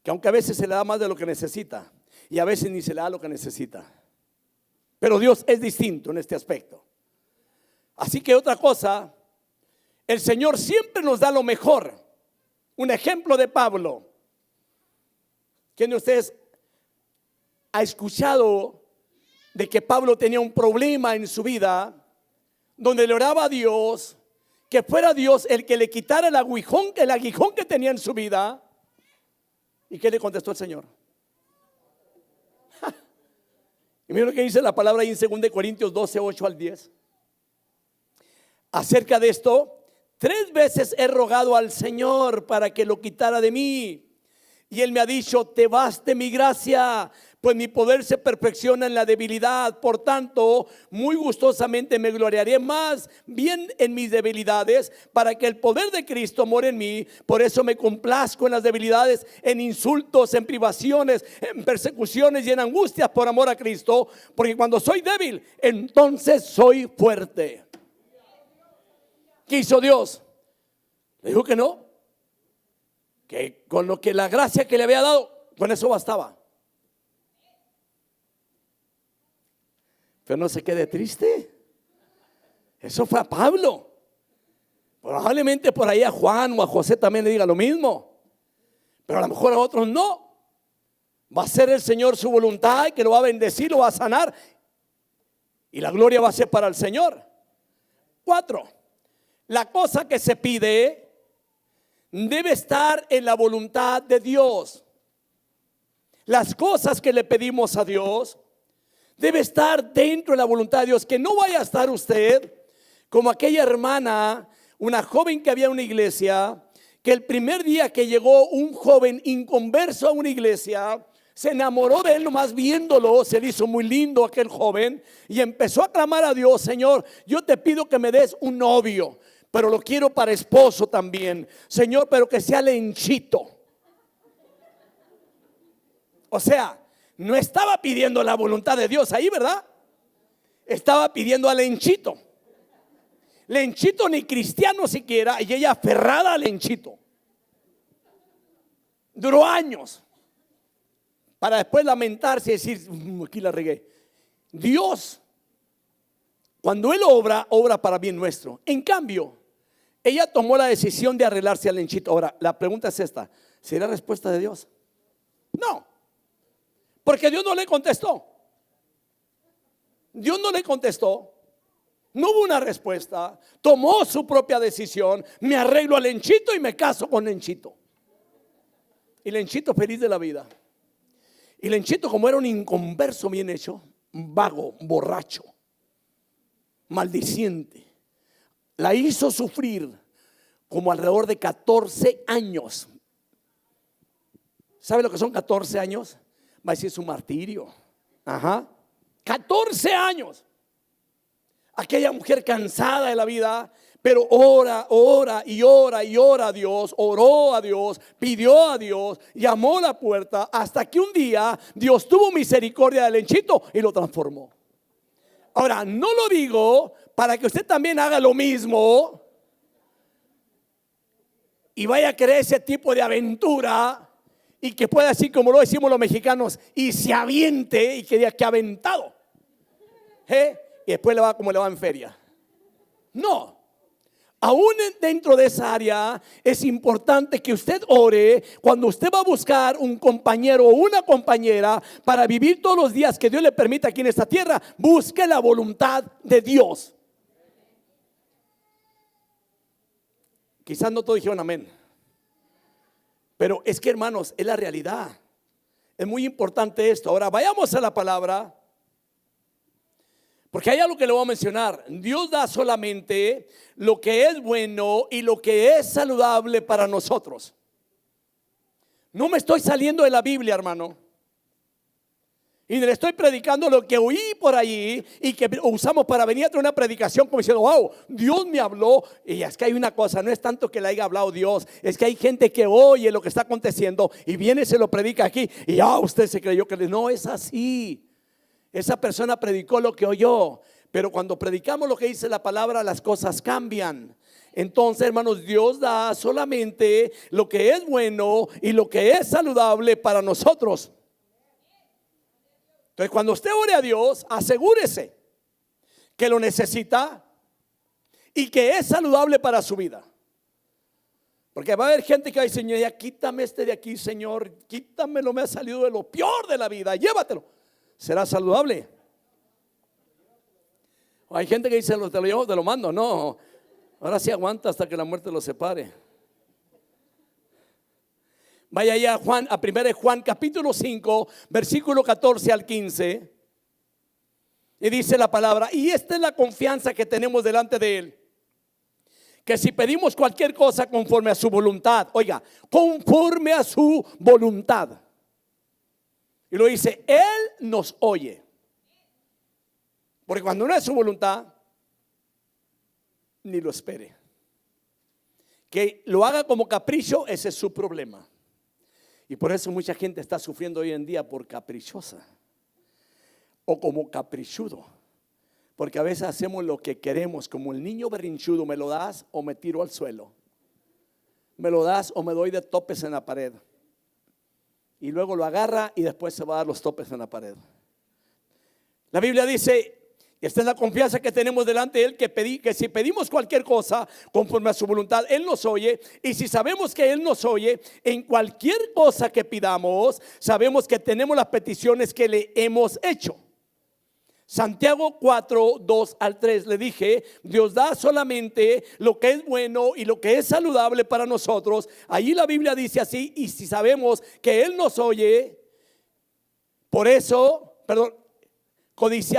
Que aunque a veces se le da más de lo que necesita y a veces ni se le da lo que necesita. Pero Dios es distinto en este aspecto. Así que otra cosa, el Señor siempre nos da lo mejor. Un ejemplo de Pablo. ¿Quién de ustedes ha escuchado de que Pablo tenía un problema en su vida donde le oraba a Dios que fuera Dios el que le quitara el aguijón que tenía en su vida? ¿Y qué le contestó el Señor? Y mira lo que dice la palabra ahí en 2 Corintios 12, 8 al 10. Acerca de esto, 3 veces he rogado al Señor para que lo quitara de mí. Y Él me ha dicho, te baste mi gracia, pues mi poder se perfecciona en la debilidad. Por tanto, muy gustosamente me gloriaré más bien en mis debilidades, para que el poder de Cristo more en mí. Por eso me complazco en las debilidades, en insultos, en privaciones, en persecuciones y en angustias por amor a Cristo. Porque cuando soy débil, entonces soy fuerte. ¿Qué hizo Dios? Le dijo que no, que con lo que la gracia que le había dado, con eso bastaba. Pero no se quede triste. Eso fue a Pablo. Probablemente por ahí a Juan o a José también le diga lo mismo, pero a lo mejor a otros no. Va a ser el Señor su voluntad, que lo va a bendecir, lo va a sanar, y la gloria va a ser para el Señor. 4. La cosa que se pide debe estar en la voluntad de Dios. Las cosas que le pedimos a Dios debe estar dentro de la voluntad de Dios. Que no vaya a estar usted como aquella hermana, una joven que había en una iglesia, que el primer día que llegó un joven inconverso a una iglesia, se enamoró de él nomás viéndolo, se le hizo muy lindo aquel joven y empezó a clamar a Dios: Señor, yo te pido que me des un novio, pero lo quiero para esposo también, Señor, pero que sea lenchito. O sea, no estaba pidiendo la voluntad de Dios ahí, ¿verdad? Estaba pidiendo a lenchito. Lenchito ni cristiano siquiera, y ella aferrada a lenchito. Duró años para después lamentarse y decir: aquí la regué. Dios, cuando Él obra, obra para bien nuestro. En cambio, ella tomó la decisión de arreglarse al lenchito. Ahora, la pregunta es esta: ¿será respuesta de Dios? No, porque Dios no le contestó. Dios no le contestó. No hubo una respuesta. Tomó su propia decisión: me arreglo al lenchito y me caso con lenchito. Y lenchito feliz de la vida. Y lenchito, como era un inconverso bien hecho, vago, borracho, maldiciente, la hizo sufrir como alrededor de 14 años. ¿Sabe lo que son 14 años? Va a decir su martirio. 14 años. Aquella mujer cansada de la vida, pero ora a Dios, oró a Dios, pidió a Dios, llamó a la puerta, hasta que un día Dios tuvo misericordia del lenchito y lo transformó. Ahora, no lo digo para que usted también haga lo mismo y vaya a querer ese tipo de aventura y que pueda decir, como lo decimos los mexicanos, y se aviente y que diga que aventado. Y después le va como le va en feria. No. Aún dentro de esa área es importante que usted ore cuando usted va a buscar un compañero o una compañera para vivir todos los días que Dios le permita aquí en esta tierra. Busque la voluntad de Dios. Quizás no todos dijeron amén, pero es que, hermanos, es la realidad. Es muy importante esto. Ahora vayamos a la palabra, porque hay algo que le voy a mencionar. Dios da solamente lo que es bueno y lo que es saludable para nosotros. No me estoy saliendo de la Biblia, hermano, y le estoy predicando lo que oí por allí y que usamos para venir a traer una predicación como diciendo: wow, Dios me habló. Y es que hay una cosa, no es tanto que le haya hablado Dios, es que hay gente que oye lo que está aconteciendo y viene y se lo predica aquí y usted se creyó que no es así. Esa persona predicó lo que oyó, pero cuando predicamos lo que dice la palabra, las cosas cambian. Entonces, hermanos, Dios da solamente lo que es bueno y lo que es saludable para nosotros. Entonces, cuando usted ore a Dios, asegúrese que lo necesita y que es saludable para su vida. Porque va a haber gente que va a decir: Señor, ya quítame este de aquí, Señor, quítamelo, me ha salido de lo peor de la vida, llévatelo. ¿Será saludable? Hay gente que dice: te lo llevo, te lo mando. No, ahora sí aguanta hasta que la muerte lo separe. Vaya allá a 1 Juan capítulo 5 versículo 14 al 15. Y dice la palabra: y esta es la confianza que tenemos delante de Él, que si pedimos cualquier cosa conforme a su voluntad, oiga, conforme a su voluntad. Y lo dice, Él nos oye. Porque cuando no es su voluntad, ni lo espere. Que lo haga como capricho, ese es su problema. Y por eso mucha gente está sufriendo hoy en día por caprichosa o como caprichudo. Porque a veces hacemos lo que queremos, como el niño berrinchudo, me lo das o me tiro al suelo. Me lo das o me doy de topes en la pared. Y luego lo agarra y después se va a dar los topes en la pared. La Biblia dice, y esta es la confianza que tenemos delante de Él, que si pedimos cualquier cosa conforme a su voluntad, Él nos oye. Y si sabemos que Él nos oye, en cualquier cosa que pidamos, sabemos que tenemos las peticiones que le hemos hecho. Santiago 4, 2 al 3, le dije, Dios da solamente lo que es bueno y lo que es saludable para nosotros. Allí la Biblia dice así, y si sabemos que Él nos oye, por eso,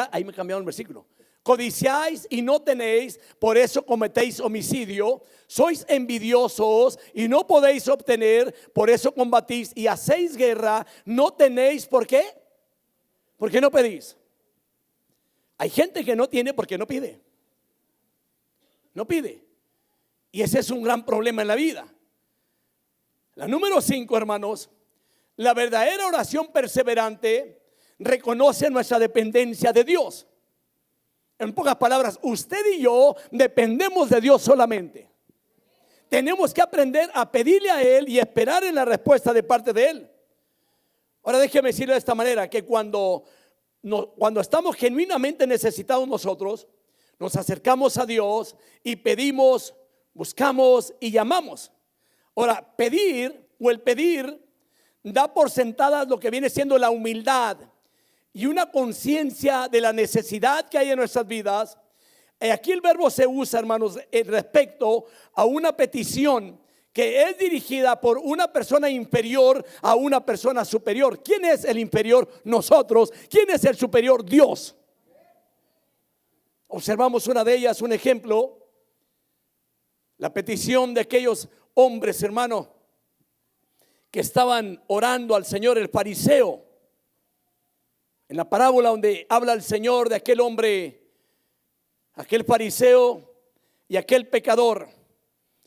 ahí me cambiaron el versículo. Codiciáis y no tenéis, por eso cometéis homicidio. Sois envidiosos y no podéis obtener, por eso combatís y hacéis guerra. No tenéis, ¿por qué? Porque no pedís. Hay gente que no tiene porque no pide. No pide. Y ese es un gran problema en la vida. La número 5, hermanos, la verdadera oración perseverante reconoce nuestra dependencia de Dios. En pocas palabras, usted y yo dependemos de Dios solamente. Tenemos que aprender a pedirle a Él y esperar en la respuesta de parte de Él. Ahora déjeme decirlo de esta manera, que cuando estamos genuinamente necesitados nosotros, nos acercamos a Dios y pedimos, buscamos y llamamos. Ahora, pedir da por sentadas lo que viene siendo la humildad y una conciencia de la necesidad que hay en nuestras vidas. Aquí el verbo se usa, hermanos, respecto a una petición que es dirigida por una persona inferior a una persona superior. ¿Quién es el inferior? Nosotros. ¿Quién es el superior? Dios. Observamos una de ellas, un ejemplo. La petición de aquellos hombres, hermano, que estaban orando al Señor, el fariseo. En la parábola donde habla el Señor de aquel hombre, aquel fariseo y aquel pecador,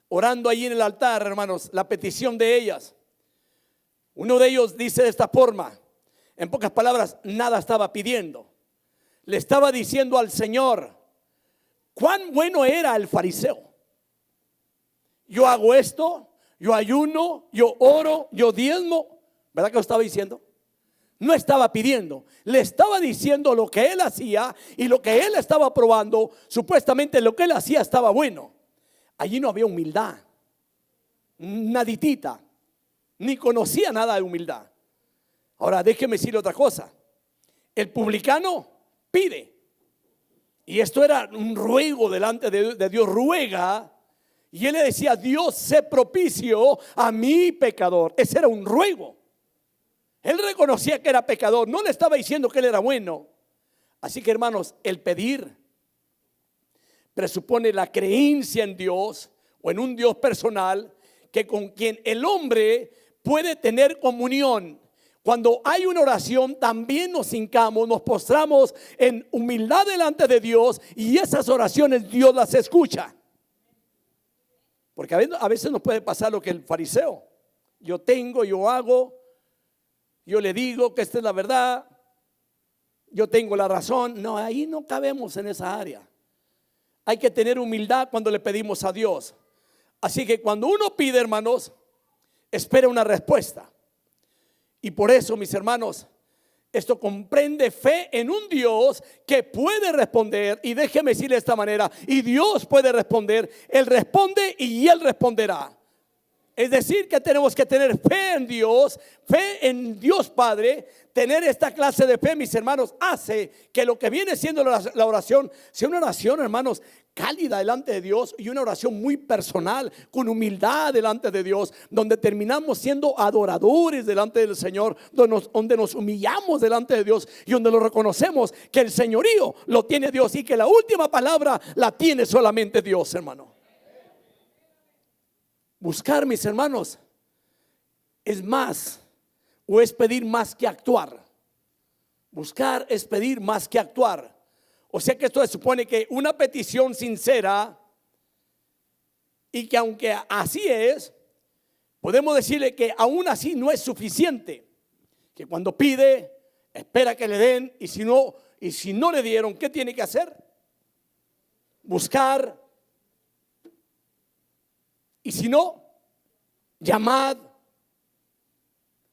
orando allí en el altar, hermanos, la petición de ellas. Uno de ellos dice de esta forma, en pocas palabras, nada estaba pidiendo. Le estaba diciendo al Señor cuán bueno era el fariseo. Yo hago esto, yo ayuno, yo oro, yo diezmo. ¿Verdad que lo estaba diciendo? No estaba pidiendo, le estaba diciendo lo que él hacía y lo que él estaba probando. Supuestamente lo que él hacía estaba bueno. Allí no había humildad, naditita, ni conocía nada de humildad. Ahora déjeme decirle otra cosa. El publicano pide, y esto era un ruego delante de Dios, ruega. Y él le decía, Dios, sé propicio a mi pecador. Ese era un ruego. Él reconocía que era pecador, no le estaba diciendo que él era bueno. Así que, hermanos, el pedir presupone la creencia en Dios o en un Dios personal, que con quien el hombre puede tener comunión. Cuando hay una oración, también nos hincamos, nos postramos en humildad delante de Dios, y esas oraciones Dios las escucha. Porque a veces nos puede pasar lo que el fariseo. Yo tengo, yo hago, yo le digo que esta es la verdad, yo tengo la razón. No, ahí no cabemos en esa área. Hay que tener humildad cuando le pedimos a Dios. Así que cuando uno pide, hermanos, espera una respuesta. Y por eso, mis hermanos, esto comprende fe en un Dios que puede responder. Y déjeme decirle de esta manera, y Dios puede responder. Él responde y Él responderá. Es decir, que tenemos que tener fe en Dios Padre. Tener esta clase de fe, mis hermanos, hace que lo que viene siendo la oración sea una oración, hermanos, cálida delante de Dios, y una oración muy personal, con humildad delante de Dios, donde terminamos siendo adoradores delante del Señor, donde nos humillamos delante de Dios y donde lo reconocemos que el señorío lo tiene Dios y que la última palabra la tiene solamente Dios, hermano. Buscar, mis hermanos, es más o es pedir más que actuar. Buscar es pedir más que actuar. O sea que esto se supone que una petición sincera, y que aunque así es, podemos decirle que aún así no es suficiente. Que cuando pide, espera que le den, y si no le dieron, ¿qué tiene que hacer? Buscar. Y si no, llamad.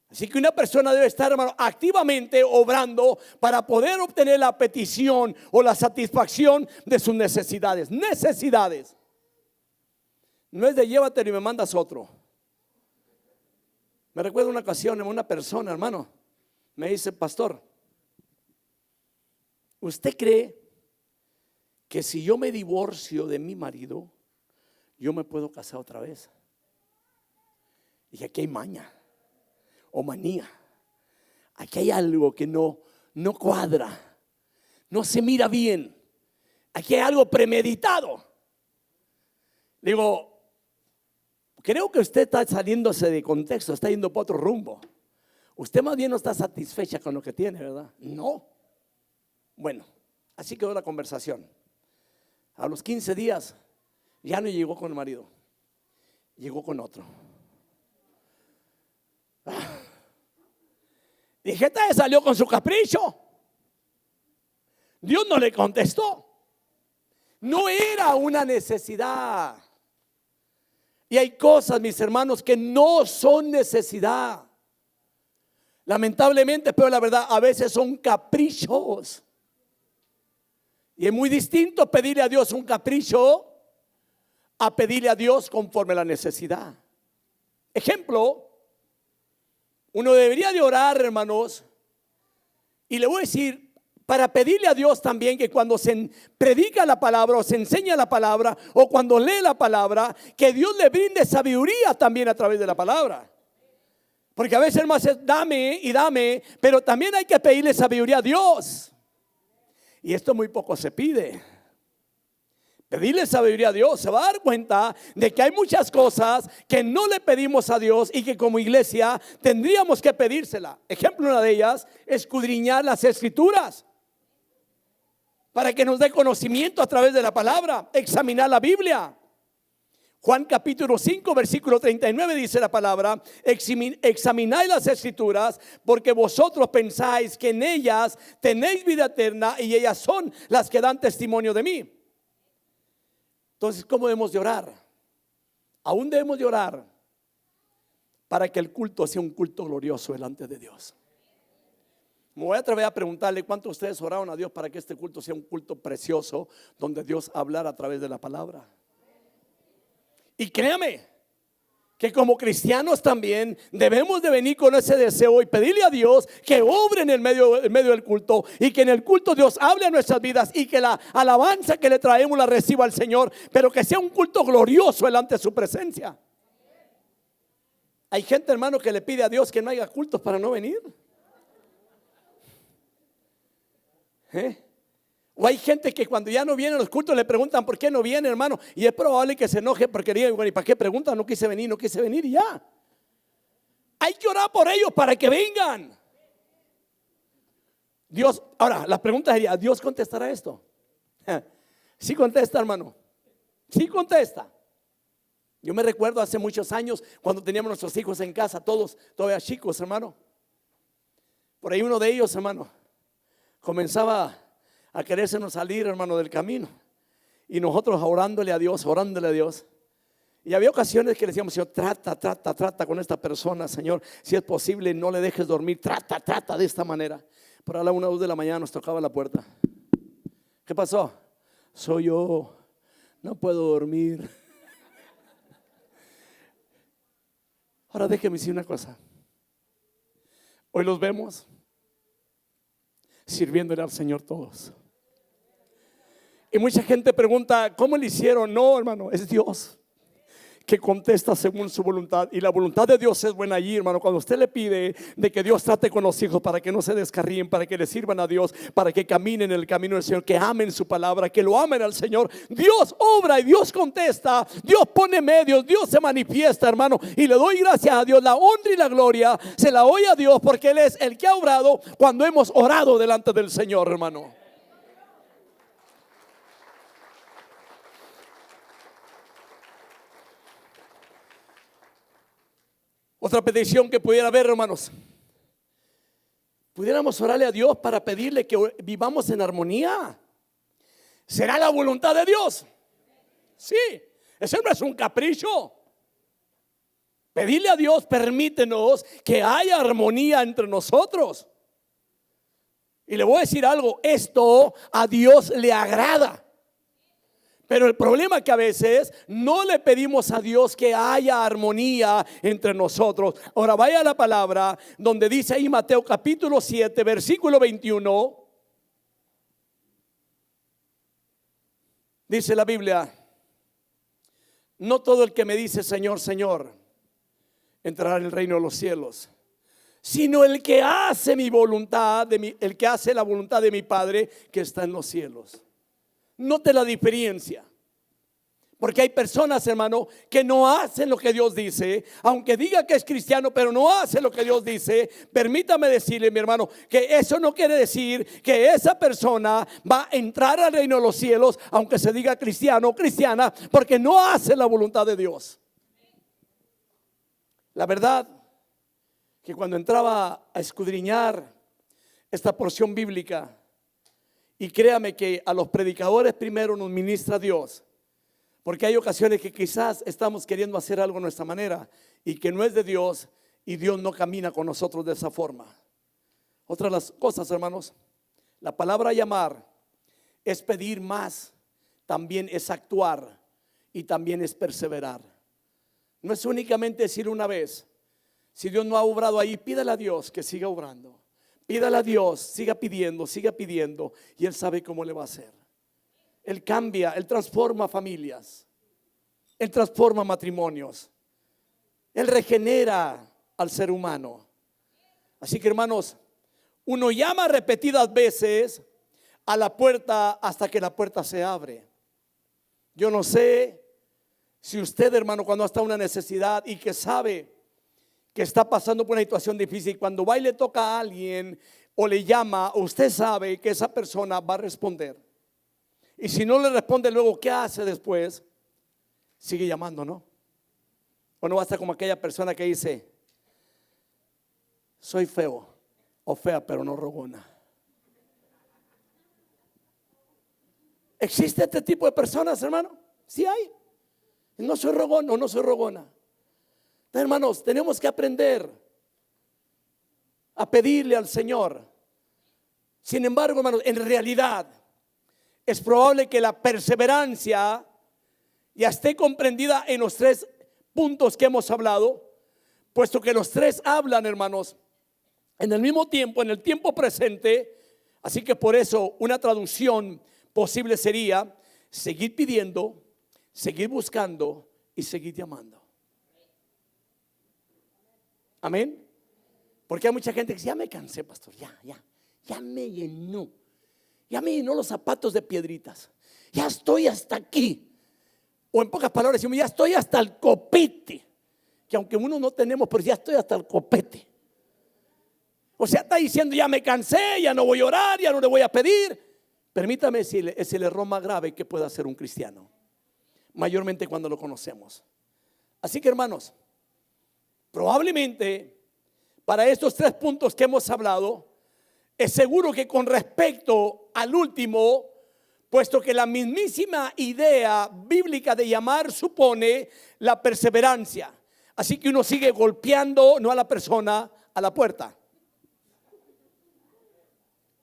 Así que una persona debe estar, hermano, activamente obrando para poder obtener la petición o la satisfacción de sus necesidades. Necesidades. No es de llévatelo y me mandas otro. Me recuerdo una ocasión, una persona, hermano, me dice: pastor, ¿usted cree que si yo me divorcio de mi marido, yo me puedo casar otra vez? Dije: aquí hay maña o manía. Aquí hay algo que no cuadra, no se mira bien. Aquí hay algo premeditado. Digo, creo que usted está saliéndose de contexto, está yendo para otro rumbo. Usted más bien no está satisfecha con lo que tiene, ¿verdad? No. Bueno, así quedó la conversación. A los 15 días ya no llegó con el marido, llegó con otro. Dije: esta vez salió con su capricho. Dios no le contestó. No era una necesidad. Y hay cosas, mis hermanos, que no son necesidad. Lamentablemente, pero la verdad, a veces son caprichos. Y es muy distinto pedirle a Dios un capricho a pedirle a Dios conforme a la necesidad. Ejemplo, uno debería de orar, hermanos, y le voy a decir, para pedirle a Dios también que cuando se predica la palabra o se enseña la palabra o cuando lee la palabra, que Dios le brinde sabiduría también a través de la palabra. Porque a veces, hermanos, es dame y dame, pero también hay que pedirle sabiduría a Dios. Y esto muy poco se pide. Pedirle sabiduría a Dios, se va a dar cuenta de que hay muchas cosas que no le pedimos a Dios y que como iglesia tendríamos que pedírsela. Ejemplo, una de ellas, escudriñar las escrituras para que nos dé conocimiento a través de la palabra, examinar la Biblia. Juan capítulo 5 versículo 39 dice la palabra: examinad las escrituras porque vosotros pensáis que en ellas tenéis vida eterna y ellas son las que dan testimonio de mí. Entonces, ¿cómo debemos de orar? Aún debemos de orar para que el culto sea un culto glorioso delante de Dios. Me voy a atrever a preguntarle cuántos de ustedes oraron a Dios para que este culto sea un culto precioso, donde Dios hablara a través de la palabra. Y créame que como cristianos también debemos de venir con ese deseo y pedirle a Dios que obre en el medio del culto, y que en el culto Dios hable a nuestras vidas y que la alabanza que le traemos la reciba al Señor, pero que sea un culto glorioso delante de su presencia. Hay gente, hermano, que le pide a Dios que no haya cultos para no venir. O hay gente que cuando ya no vienen los cultos le preguntan por qué no viene, hermano, y es probable que se enoje porque digan: bueno, ¿y para qué preguntan? No quise venir y ya. Hay que orar por ellos para que vengan. Dios, ahora la pregunta sería: ¿Dios contestará esto? Sí contesta, hermano, sí contesta. Yo me recuerdo hace muchos años cuando teníamos nuestros hijos en casa, todos todavía chicos, hermano. Por ahí uno de ellos, hermano, comenzaba a querérsenos salir, hermano, del camino, y nosotros orándole a Dios. Y había ocasiones que le decíamos: Señor, trata con esta persona, Señor, si es posible no le dejes dormir, trata de esta manera. Por a la 1 o 2 de la mañana nos tocaba la puerta. ¿Qué pasó? Soy yo, no puedo dormir. Ahora déjeme decir una cosa. Hoy los vemos sirviéndole al Señor todos. Y mucha gente pregunta: ¿cómo le hicieron? No, hermano, es Dios que contesta según su voluntad. Y la voluntad de Dios es buena allí, hermano. Cuando usted le pide de que Dios trate con los hijos para que no se descarríen, para que le sirvan a Dios, para que caminen en el camino del Señor, que amen su palabra, que lo amen al Señor, Dios obra y Dios contesta, Dios pone medios, Dios se manifiesta, hermano. Y le doy gracias a Dios, la honra y la gloria se la doy a Dios, porque Él es el que ha obrado cuando hemos orado delante del Señor, hermano. Otra petición que pudiera haber, hermanos, pudiéramos orarle a Dios para pedirle que vivamos en armonía. ¿Será la voluntad de Dios? Sí, eso no es un capricho. Pedirle a Dios, permítenos que haya armonía entre nosotros. Y le voy a decir algo, esto a Dios le agrada. Pero el problema es que a veces no le pedimos a Dios que haya armonía entre nosotros. Ahora vaya a la palabra donde dice ahí Mateo capítulo 7, versículo 21. Dice la Biblia: no todo el que me dice Señor, Señor, entrará en el reino de los cielos, sino el que hace mi voluntad, el que hace la voluntad de mi Padre que está en los cielos. Note la diferencia. Porque hay personas, hermano, que no hacen lo que Dios dice. Aunque diga que es cristiano, pero no hace lo que Dios dice. Permítame decirle, mi hermano, que eso no quiere decir que esa persona va a entrar al reino de los cielos, aunque se diga cristiano o cristiana, porque no hace la voluntad de Dios. La verdad que cuando entraba a escudriñar esta porción bíblica, y créame que a los predicadores primero nos ministra Dios, porque hay ocasiones que quizás estamos queriendo hacer algo a nuestra manera y que no es de Dios, y Dios no camina con nosotros de esa forma. Otra de las cosas, hermanos, la palabra llamar es pedir más, también es actuar y también es perseverar. No es únicamente decir una vez. Si Dios no ha obrado ahí, pídale a Dios que siga obrando. Pídale a Dios, siga pidiendo, y Él sabe cómo le va a hacer. Él cambia, Él transforma familias, Él transforma matrimonios, Él regenera al ser humano. Así que, hermanos, uno llama repetidas veces a la puerta hasta que la puerta se abre. Yo no sé si usted, hermano, cuando está en una necesidad y que sabe que está pasando por una situación difícil, cuando va y le toca a alguien o le llama, usted sabe que esa persona va a responder. Y si no le responde luego, ¿qué hace después? Sigue llamando, ¿no? O no va a estar como aquella persona que dice: soy feo o fea, pero no rogona. ¿Existe este tipo de personas, hermano? Sí hay. No soy rogón o no soy rogona. Hermanos, tenemos que aprender a pedirle al Señor. Sin embargo, hermanos, en realidad es probable que la perseverancia ya esté comprendida en los tres puntos que hemos hablado, puesto que los tres hablan, hermanos, en el mismo tiempo, en el tiempo presente. Así que por eso una traducción posible sería: seguir pidiendo, seguir buscando y seguir llamando. Amén. Porque hay mucha gente que dice: ya me cansé, pastor, ya me llenó. Ya me llenó los zapatos de piedritas. Ya estoy hasta aquí. O en pocas palabras decimos: ya estoy hasta el copete. Que aunque uno no tenemos, pero ya estoy hasta el copete. O sea, está diciendo: ya me cansé, ya no voy a orar, ya no le voy a pedir. Permítame decirle, es el error más grave que puede hacer un cristiano, mayormente cuando lo conocemos. Así que, hermanos, probablemente para estos tres puntos que hemos hablado, es seguro que con respecto al último, puesto que la mismísima idea bíblica de llamar supone la perseverancia. Así que uno sigue golpeando, no a la persona, a la puerta.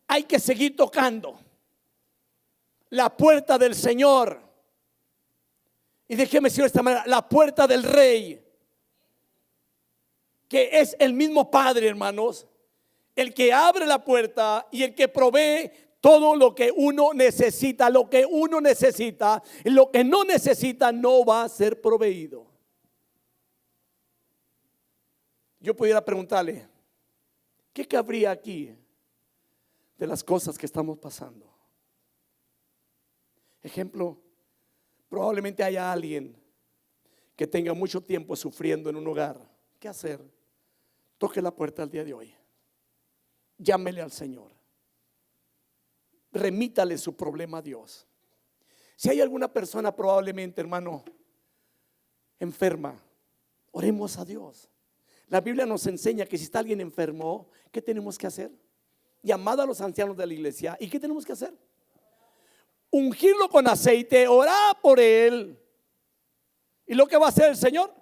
Hay que seguir tocando la puerta del Señor. Y déjeme decirlo de esta manera: la puerta del Rey, que es el mismo Padre, hermanos, el que abre la puerta y el que provee todo lo que uno necesita. Lo que uno necesita, lo que no necesita no va a ser proveído. yo pudiera preguntarle, ¿qué cabría aquí de las cosas que estamos pasando? Ejemplo, probablemente haya alguien que tenga mucho tiempo sufriendo en un hogar. ¿Qué hacer? Toque la puerta el día de hoy. Llámele al Señor. Remítale su problema a Dios. Si hay alguna persona probablemente, hermano, enferma, oremos a Dios. La Biblia nos enseña que si está alguien enfermo, ¿qué tenemos que hacer? Llamad a los ancianos de la iglesia. ¿Y qué tenemos que hacer? Ungirlo con aceite, orar por él. ¿Y lo que va a hacer el Señor?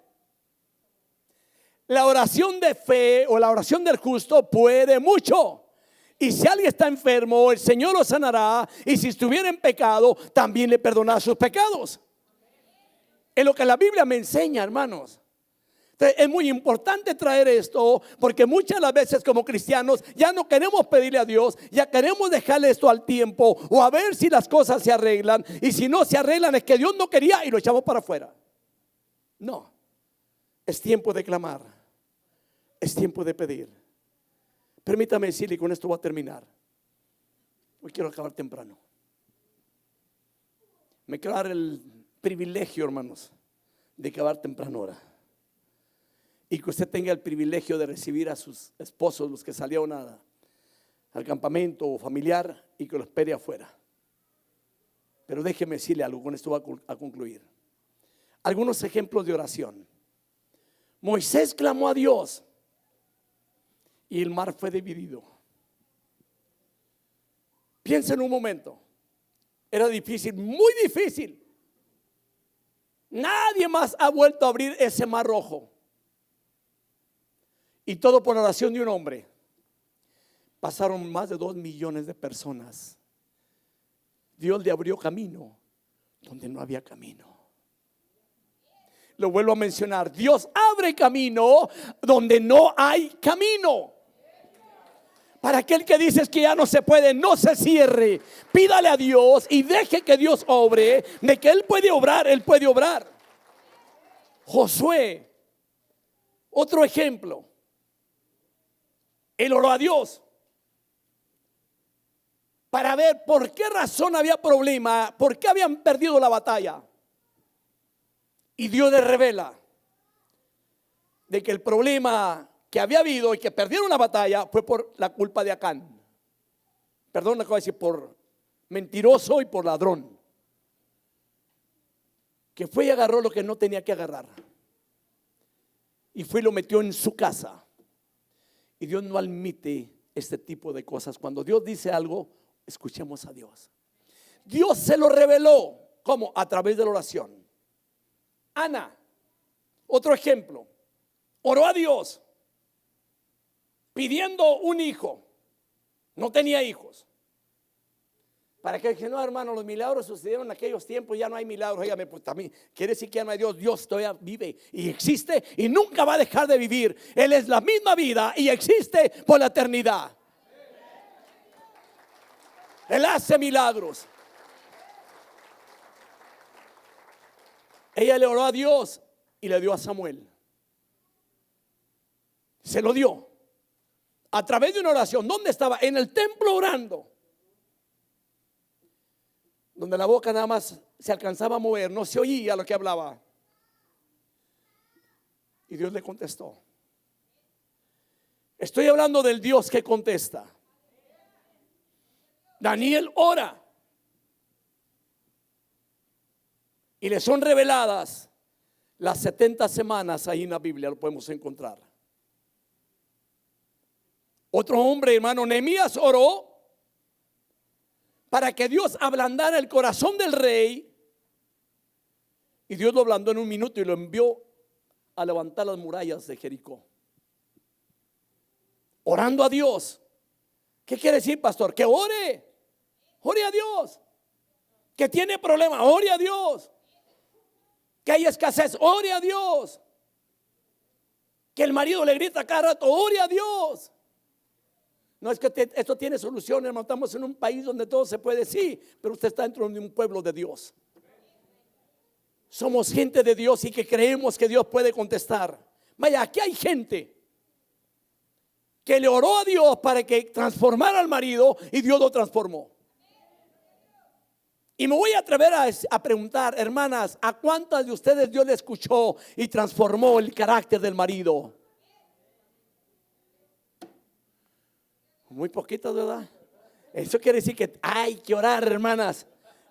La oración de fe o la oración del justo puede mucho. Y si alguien está enfermo, el Señor lo sanará. Y si estuviera en pecado, también le perdonará sus pecados. Es lo que la Biblia me enseña, hermanos. Entonces, es muy importante traer esto, porque muchas de las veces como cristianos ya no queremos pedirle a Dios, ya queremos dejarle esto al tiempo o a ver si las cosas se arreglan. Y si no se arreglan es que Dios no quería y lo echamos para afuera. No, es tiempo de clamar, es tiempo de pedir. Permítame decirle, y con esto voy a terminar. Hoy quiero acabar temprano. Me quiero dar el privilegio, hermanos, de acabar temprano ahora. Y que usted tenga el privilegio de recibir a sus esposos, los que salieron al campamento o familiar, y que los espere afuera. Pero déjeme decirle algo, con esto voy a concluir. Algunos ejemplos de oración. Moisés clamó a Dios y el mar fue dividido. Piensa en un momento. Era difícil, muy difícil. Nadie más ha vuelto a abrir ese mar rojo. Y todo por oración de un hombre. Pasaron más de 2 millones de personas. Dios le abrió camino donde no había camino. Lo vuelvo a mencionar. Dios abre camino donde no hay camino. Para aquel que dice que ya no se puede, no se cierre. Pídale a Dios y deje que Dios obre. De que Él puede obrar, Él puede obrar. Josué, otro ejemplo. Él oró a Dios para ver por qué razón había problema, por qué habían perdido la batalla. Y Dios le revela de que el problema que había habido y que perdieron la batalla fue por la culpa de Acán. Perdón, acabo de decir, por mentiroso y por ladrón, que fue y agarró lo que no tenía que agarrar y fue y lo metió en su casa. Y Dios no admite este tipo de cosas. Cuando Dios dice algo, escuchemos a Dios. Dios se lo reveló. ¿Cómo? A través de la oración. Ana, otro ejemplo, oró a Dios pidiendo un hijo. No tenía hijos. Para que dije, no, hermano, los milagros sucedieron en aquellos tiempos, ya no hay milagros. Óigame, pues también quiere decir que ya no hay Dios. Dios todavía vive y existe y nunca va a dejar de vivir. Él es la misma vida y existe por la eternidad. Él hace milagros. Ella le oró a Dios y le dio a Samuel. Se lo dio a través de una oración. ¿Dónde estaba? En el templo orando, donde la boca nada más se alcanzaba a mover, no se oía lo que hablaba. Y Dios le contestó. Estoy hablando del Dios que contesta. Daniel ora y le son reveladas las 70 semanas. Ahí en la Biblia lo podemos encontrar. Otro hombre, hermano, Nehemías, oró para que Dios ablandara el corazón del rey. Y Dios lo ablandó en un minuto y lo envió a levantar las murallas de Jericó. Orando a Dios. ¿Qué quiere decir, pastor? Que ore. Ore a Dios. Que tiene problemas, ore a Dios. Que hay escasez, ore a Dios. Que el marido le grita cada rato, ore a Dios. No es que esto tiene solución, hermano. Estamos en un país donde todo se puede, sí, pero usted está dentro de un pueblo de Dios. Somos gente de Dios y que creemos que Dios puede contestar. Vaya, aquí hay gente que le oró a Dios para que transformara al marido y Dios lo transformó. Y me voy a atrever a preguntar, hermanas, ¿a cuántas de ustedes Dios le escuchó y transformó el carácter del marido? Muy poquitas, ¿verdad? Eso quiere decir que hay que orar, hermanas,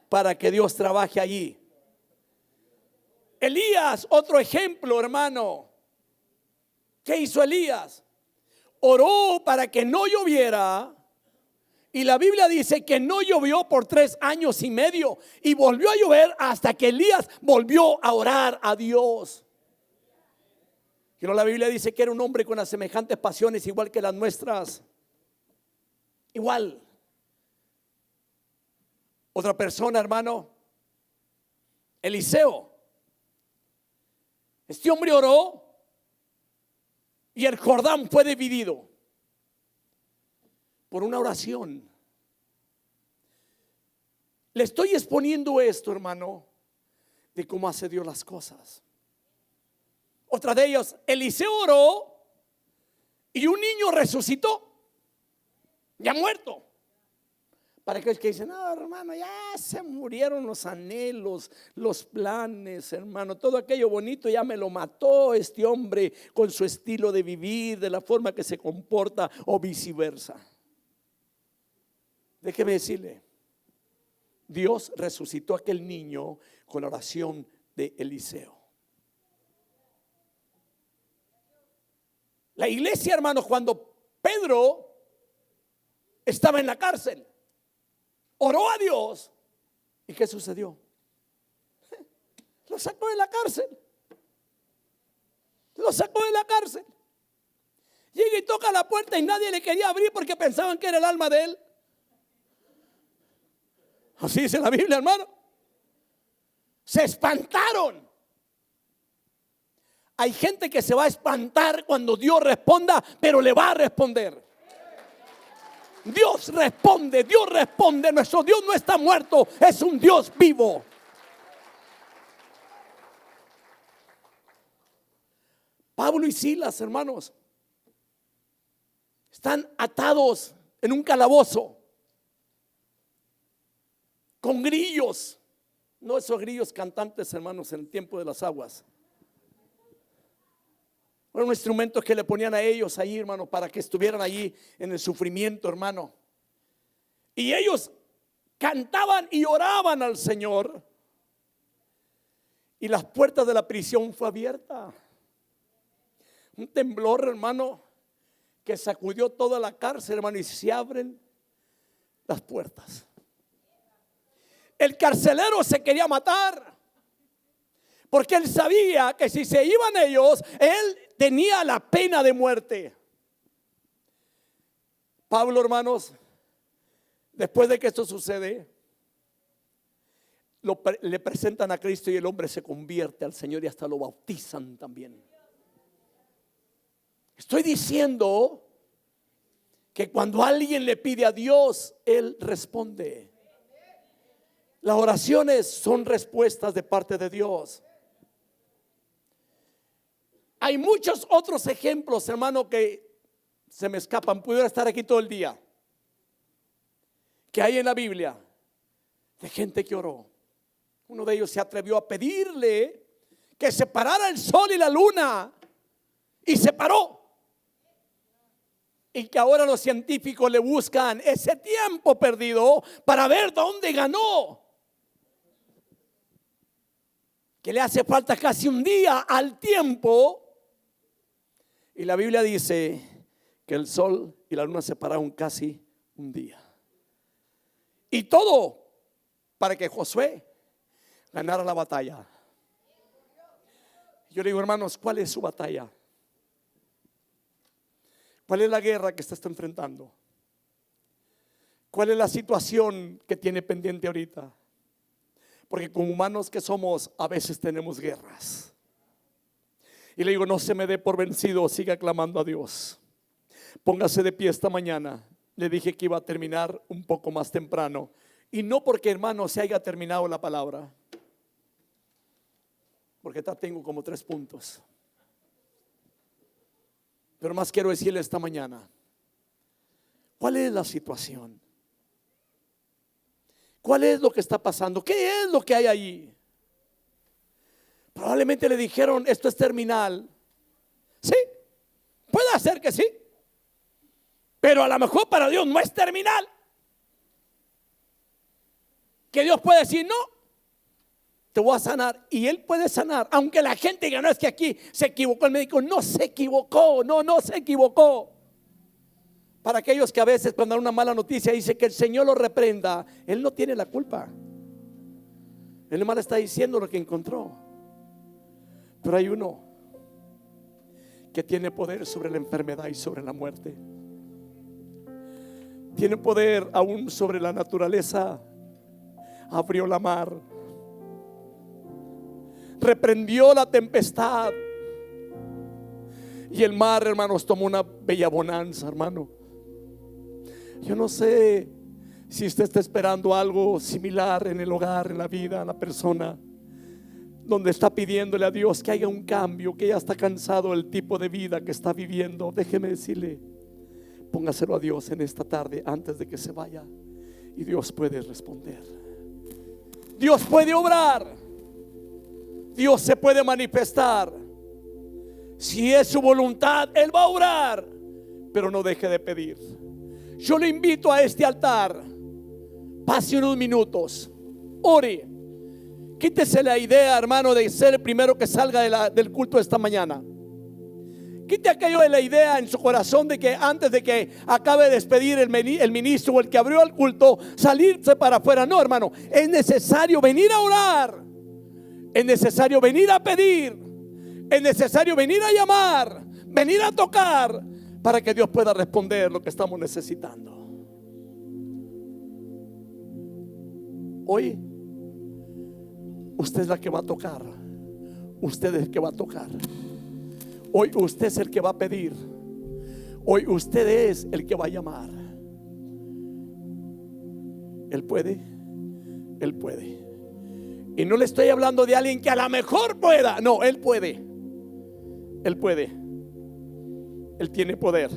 para que Dios trabaje allí. Elías, otro ejemplo, hermano. ¿Qué hizo Elías? Oró para que no lloviera. Y la Biblia dice que no llovió por 3 años y medio. Y volvió a llover hasta que Elías volvió a orar a Dios. Pero la Biblia dice que era un hombre con las semejantes pasiones igual que las nuestras. Igual. Otra persona, hermano, Eliseo. Este hombre oró y el Jordán fue dividido por una oración. Le estoy exponiendo esto, hermano, de cómo hace Dios las cosas. Otra de ellos, Eliseo oró y un niño resucitó, ya muerto. Para aquellos que dicen, no, hermano, ya se murieron los anhelos, los planes, hermano, todo aquello bonito ya me lo mató este hombre con su estilo de vivir, de la forma que se comporta o viceversa. Déjeme decirle, Dios resucitó a aquel niño con la oración de Eliseo. La iglesia, hermanos, cuando Pedro estaba en la cárcel, oró a Dios. ¿Y qué sucedió? Lo sacó de la cárcel. Lo sacó de la cárcel. Llega y toca la puerta y nadie le quería abrir porque pensaban que era el alma de él. Así dice la Biblia, hermano. Se espantaron. Hay gente que se va a espantar cuando Dios responda, pero le va a responder. Dios responde, Dios responde. Nuestro Dios no está muerto, es un Dios vivo. Pablo y Silas, hermanos, están atados en un calabozo con grillos. No esos grillos cantantes, hermanos, en el tiempo de las aguas. Fueron instrumentos que le ponían a ellos ahí, hermano, para que estuvieran allí en el sufrimiento, hermano. Y ellos cantaban y oraban al Señor. Y las puertas de la prisión fue abierta. Un temblor, hermano, que sacudió toda la cárcel, hermano, y se abren las puertas. El carcelero se quería matar, porque él sabía que si se iban ellos, él tenía la pena de muerte. Pablo, hermanos, después de que esto sucede, le presentan a Cristo y el hombre se convierte al Señor y hasta lo bautizan también. Estoy diciendo que cuando alguien le pide a Dios, Él responde. Las oraciones son respuestas de parte de Dios. Hay muchos otros ejemplos, hermano, que se me escapan. Pudiera estar aquí todo el día, que hay en la Biblia, de gente que oró. Uno de ellos se atrevió a pedirle que separara el sol y la luna, y se paró. Y que ahora los científicos le buscan ese tiempo perdido para ver dónde ganó. Que le hace falta casi un día al tiempo. Y la Biblia dice que el sol y la luna se pararon casi un día. Y todo para que Josué ganara la batalla. Yo le digo, hermanos, ¿cuál es su batalla? ¿Cuál es la guerra que está enfrentando? ¿Cuál es la situación que tiene pendiente ahorita? Porque como humanos que somos, a veces tenemos guerras. Y le digo, no se me dé por vencido, siga clamando a Dios. Póngase de pie esta mañana. Le dije que iba a terminar un poco más temprano. Y no porque, hermano, se haya terminado la palabra, porque tengo como 3 puntos. Pero más quiero decirle esta mañana ¿Cuál es la situación? ¿Cuál es lo que está pasando? ¿Qué es lo que hay allí? Probablemente le dijeron, esto es terminal. Sí, puede ser que sí, pero a lo mejor para Dios no es terminal. Que Dios puede decir, no, te voy a sanar. Y Él puede sanar, aunque la gente diga, no, es que aquí se equivocó el médico. No se equivocó, no se equivocó. Para aquellos que a veces cuando dan una mala noticia dice que el Señor lo reprenda, Él no tiene la culpa. Él nomás está diciendo lo que encontró. Pero hay uno que tiene poder sobre la enfermedad y sobre la muerte. Tiene poder aún sobre la naturaleza. Abrió la mar, reprendió la tempestad, y el mar, hermanos, tomó una bella bonanza, hermano. Yo no sé si usted está esperando algo similar en el hogar, en la vida, en la persona, donde está pidiéndole a Dios que haya un cambio, que ya está cansado del tipo de vida que está viviendo. Déjeme decirle, póngaselo a Dios en esta tarde antes de que se vaya, y Dios puede responder. Dios puede obrar. Dios se puede manifestar. Si es su voluntad, Él va a obrar. Pero no deje de pedir. Yo le invito a este altar. Pase unos minutos. Ore. Quítese la idea, hermano, de ser el primero que salga del culto de esta mañana. Quite aquello de la idea en su corazón de que antes de que acabe de despedir el ministro o el que abrió el culto, salirse para afuera. No, hermano, es necesario venir a orar. Es necesario venir a pedir. Es necesario venir a llamar, venir a tocar, para que Dios pueda responder lo que estamos necesitando. Hoy usted es la que va a tocar. Usted es el que va a tocar. Hoy usted es el que va a pedir. Hoy usted es el que va a llamar. Él puede. Él puede. Y no le estoy hablando de alguien que a lo mejor pueda. No, Él puede. Él puede. Él tiene poder.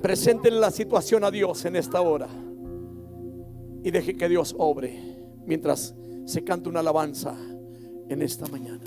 Preséntenle la situación a Dios en esta hora y deje que Dios obre mientras se canta una alabanza en esta mañana.